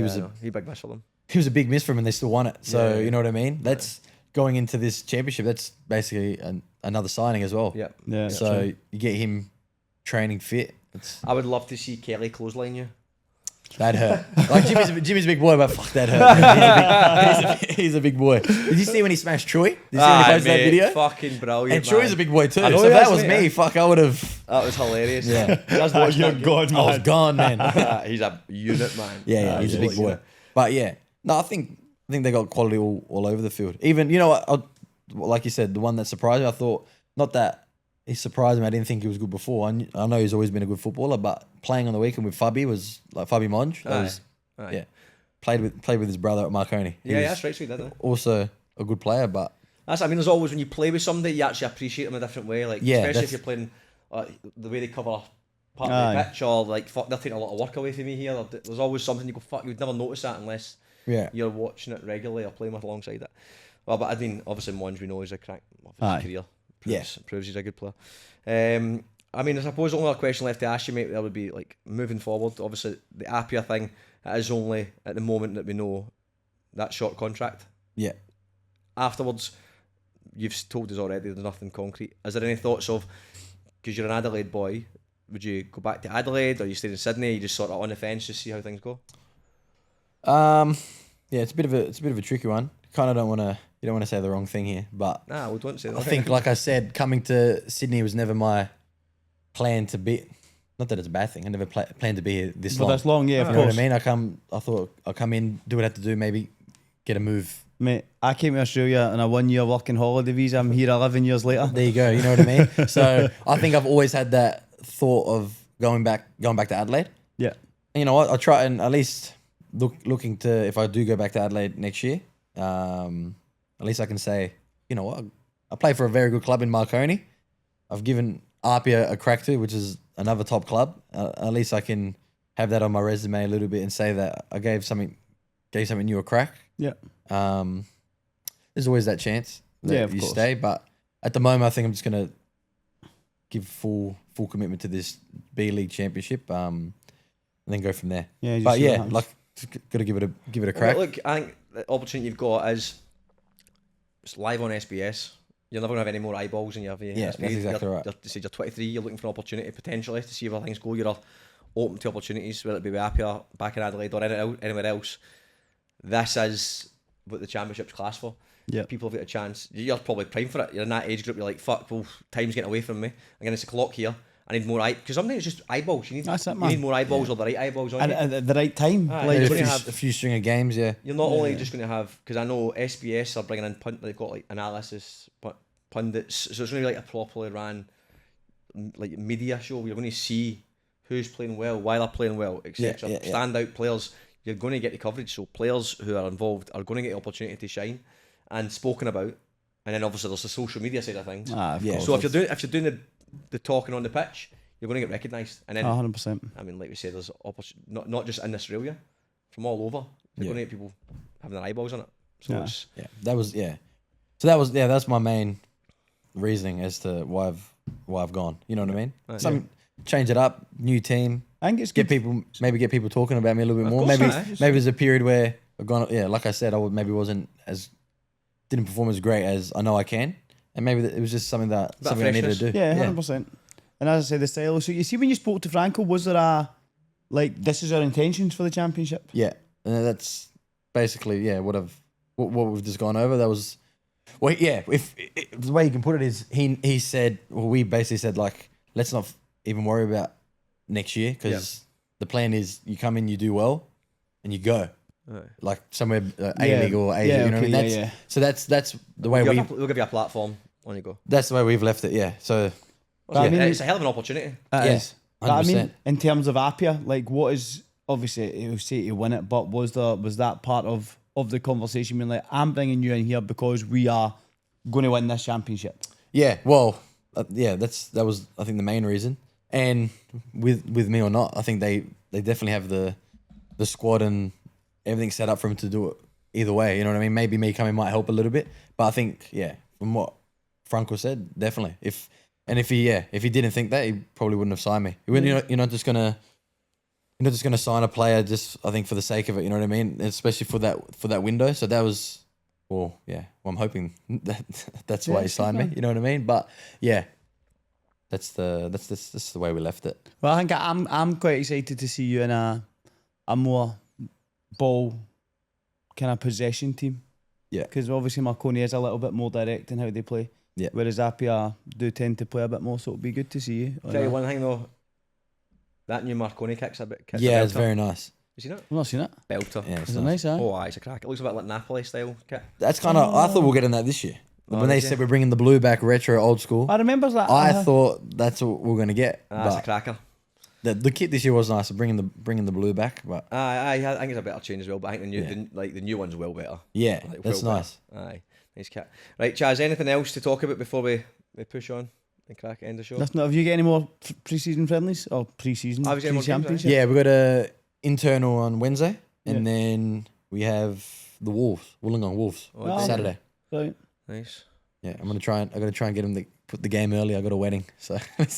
big miss for them. He was a big miss for him, and they still won it. So you know what I mean. That's going into this championship. That's basically another signing as well. Yeah. So you get him training fit. I would love to see Kelly clothesline you. That hurt. Like Jimmy's a big boy, but fuck, that hurt. He's a big boy. Did you see when he smashed Troy? Did you see when he posted that video? Fucking brilliant. And Troy's a big boy too. So if that was me, fuck, I would have. That was hilarious. Yeah. You're God, man. I was gone, man. He's a unit, man. Yeah, he's a big boy. But yeah, no, I think they got quality all over the field. Even, you know what, like you said, the one that surprised me, I thought, not that he surprised me, I didn't think he was good before. I know he's always been a good footballer, but playing on the weekend with Fabi was like Fabi Monge. Yeah. Played with his brother at Marconi. Yeah, that's right, sweet, that. Also a good player, but there's always, when you play with somebody, you actually appreciate them a different way. Like, especially if you're playing the way they cover part of the pitch, or like, fuck, they're taking a lot of work away from me here. There's always something you go, fuck, you'd never notice that unless you're watching it regularly or playing with alongside it. Well, but I mean, obviously Monge, we know, he's a crack career. Proves he's a good player. I mean, I suppose the only other question left to ask you, mate, that would be like, moving forward, obviously the Appia thing, it is only at the moment that we know that short contract. Yeah. Afterwards, you've told us already there's nothing concrete. Is there any thoughts of, because you're an Adelaide boy, would you go back to Adelaide, or you stay in Sydney, you just sort of on the fence to see how things go? Yeah, it's a bit of a tricky one. Kind of don't want to say the wrong thing here, but Nah, we don't say that. I think, like I said, coming to Sydney was never my plan to be. Not that it's a bad thing. I never planned to be here this But long. that's long, yeah, of You know course. what I mean? I thought I'll come in, do what I have to do, maybe get a move. Mate, I came to Australia on a 1 year working holiday visa. I'm here 11 years later. There you go. You know what I mean? So I think I've always had that thought of going back to Adelaide. Yeah. And you know what? I'll try and at least looking to, if I do go back to Adelaide next year, at least I can say, you know what? I play for a very good club in Marconi. I've given Apia a crack too, which is another top club. At least I can have that on my resume a little bit and say that I gave something new a crack. Yeah. There's always that chance that of you course. stay, but at the moment I think I'm just gonna give full commitment to this B League Championship, and then go from there. Yeah, just but see what yeah, happens. like gotta give it a crack. Look, I think the opportunity you've got is it's live on SBS. You're never going to have any more eyeballs in your Yeah, SBS. that's exactly right. You're 23, you're looking for an opportunity potentially to see where things go. You're open to opportunities, whether it be with Appia, back in Adelaide or anywhere else. This is what the championship's class for. Yeah. People have got a chance. You're probably primed for it. You're in that age group, you're like, fuck, well, time's getting away from me. I'm getting 6 o'clock here. I need more because sometimes it's just eyeballs. You That's it, need man. more eyeballs or the right eyeballs on And you. at the right time. Aye, like, you're a, gonna few, have- a few string of games, yeah. You're not only just going to have, because I know SBS are bringing in they've got like analysis, pundits, so it's going to be like a properly ran like media show where you're going to see who's playing well, why they're playing well, etc. Yeah. Standout players, you're going to get the coverage. So players who are involved are going to get the opportunity to shine and spoken about. And then obviously there's the social media side of things. Of Yeah. course. So if you're doing the talking on the pitch, you're going to get recognised. And then 100%. I mean, like we said, there's not just in Australia, from all over. You're going to get people having their eyeballs on it. So Yeah. it's So that's my main reasoning as to why I've gone. You know what I mean? Right. Change it up, new team, I think it's get good. people talking about me a little bit Of more. course, Maybe aye. there's a period where I've gone. Yeah, like I said, didn't perform as great as I know I can, and maybe it was just something I needed to do. Yeah, 100%. And as I say, the style. So you see, when you spoke to Franco, was there a this is our intentions for the championship? Yeah, and that's basically what we've just gone over. That was if the way you can put it is he said, well, we basically said like, let's not even worry about next year because the plan is you come in, you do well, and you go like somewhere A League or Asia. You know what I mean? Yeah. So that's the way we'll give you a platform when you go. that's the way we've left it. Yeah. So But I mean, It's a hell of an opportunity. It is. But I mean, 100%. in terms of Appia, like what is obviously he'll say to win it, but was that part of the conversation? Being like, I'm bringing you in here because we are going to win this championship. Yeah, well, that was I think the main reason. And with me or not, I think they definitely have the squad and everything set up for him to do it either way. You know what I mean? Maybe me coming might help a little bit, but I think from what Franco said, definitely. If he didn't think that, he probably wouldn't have signed me. You're not just gonna sign a player just I think for the sake of it. You know what I mean? Especially for that window. So that was. Well, I'm hoping that's why he signed me. You know what I mean? But that's the way we left it. Well, I think I'm quite excited to see you in a more ball kind of possession team. Yeah. Because obviously Marconi is a little bit more direct in how they play. Yeah. Whereas Appia do tend to play a bit more, so it'll be good to see you. Tell you one thing though, that new Marconi kicks a bit. Yeah, it's very nice. You seen it? I've not seen it. Belter. Yeah, it's Is it nice. nice, eh? Oh, it's a crack. It looks a bit like Napoli style kit. That's kind of. I thought we'll get in that this year. Oh, When they did you? said we're bringing the blue back, retro, old school, I remember that. I thought that's what we're gonna get. That's a But cracker. the kit this year was nice. Bringing the blue back, but I think it's a better change as well. But I think the new one's well better. yeah, Like, that's well nice. better. Aye, nice cat. Right, Chaz. Anything else to talk about before we push on and crack end the show? Nothing. Have you got any more pre-season friendlies or pre-season? Have you got any more games, pre-championship? Yeah, we got a internal on Wednesday, and then we have the Wolves, Wollongong Wolves, Oh, Saturday. Right. Nice. Yeah, I gotta try and get him to put the game early. I got a wedding, so let's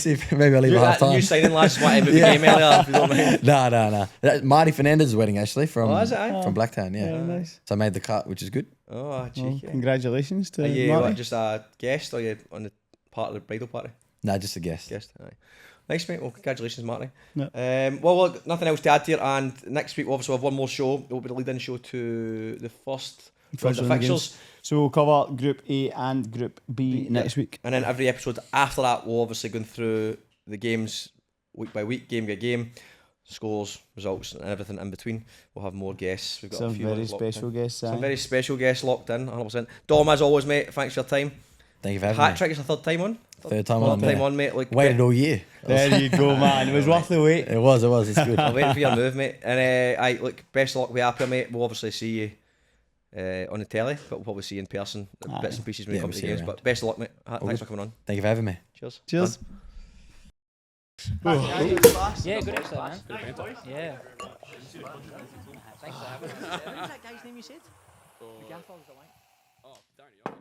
see if maybe I'll leave half That new time. signing last what the game earlier. If you don't mind. No. That's Marty Fernandez's wedding actually from Oh, is it, aye? from Blacktown. Yeah. Very nice. So I made the cut, which is good. Oh, Well, cheeky. congratulations to Are you Marty. just a guest or are you on the part of the bridal party? No, just a guest. Guest. Aye. Nice, mate. Well, congratulations, Marty. Yeah. Well, look, nothing else to add here. And next week, we'll obviously have one more show. It will be the lead-in show to the first round of fixtures. So we'll cover Group A and Group B next week. And then every episode after that, we'll obviously go through the games week by week, game by game, scores, results, and everything in between. We'll have more guests. We've got Some a few very special guests. Some very special guests locked in, 100%. Dom, as always, mate, thanks for your time. Thank you for having me. Hat trick is the third time on. Third time on, mate. Like, waited all year. There you go, man. It was worth the wait. It was. It's good. I'm waiting for your move, mate. And look, best of luck with Appia, mate. We'll obviously see you on the telly, but we'll probably see you in person, bits and pieces when you come to the games. But best of luck, mate. Thanks for coming on. Thank you for having me. Cheers. Cheers. Yeah, good actually, man. Yeah. Thanks for having us. What was that guy's name you said? The gaffer was the one. Oh, Danny.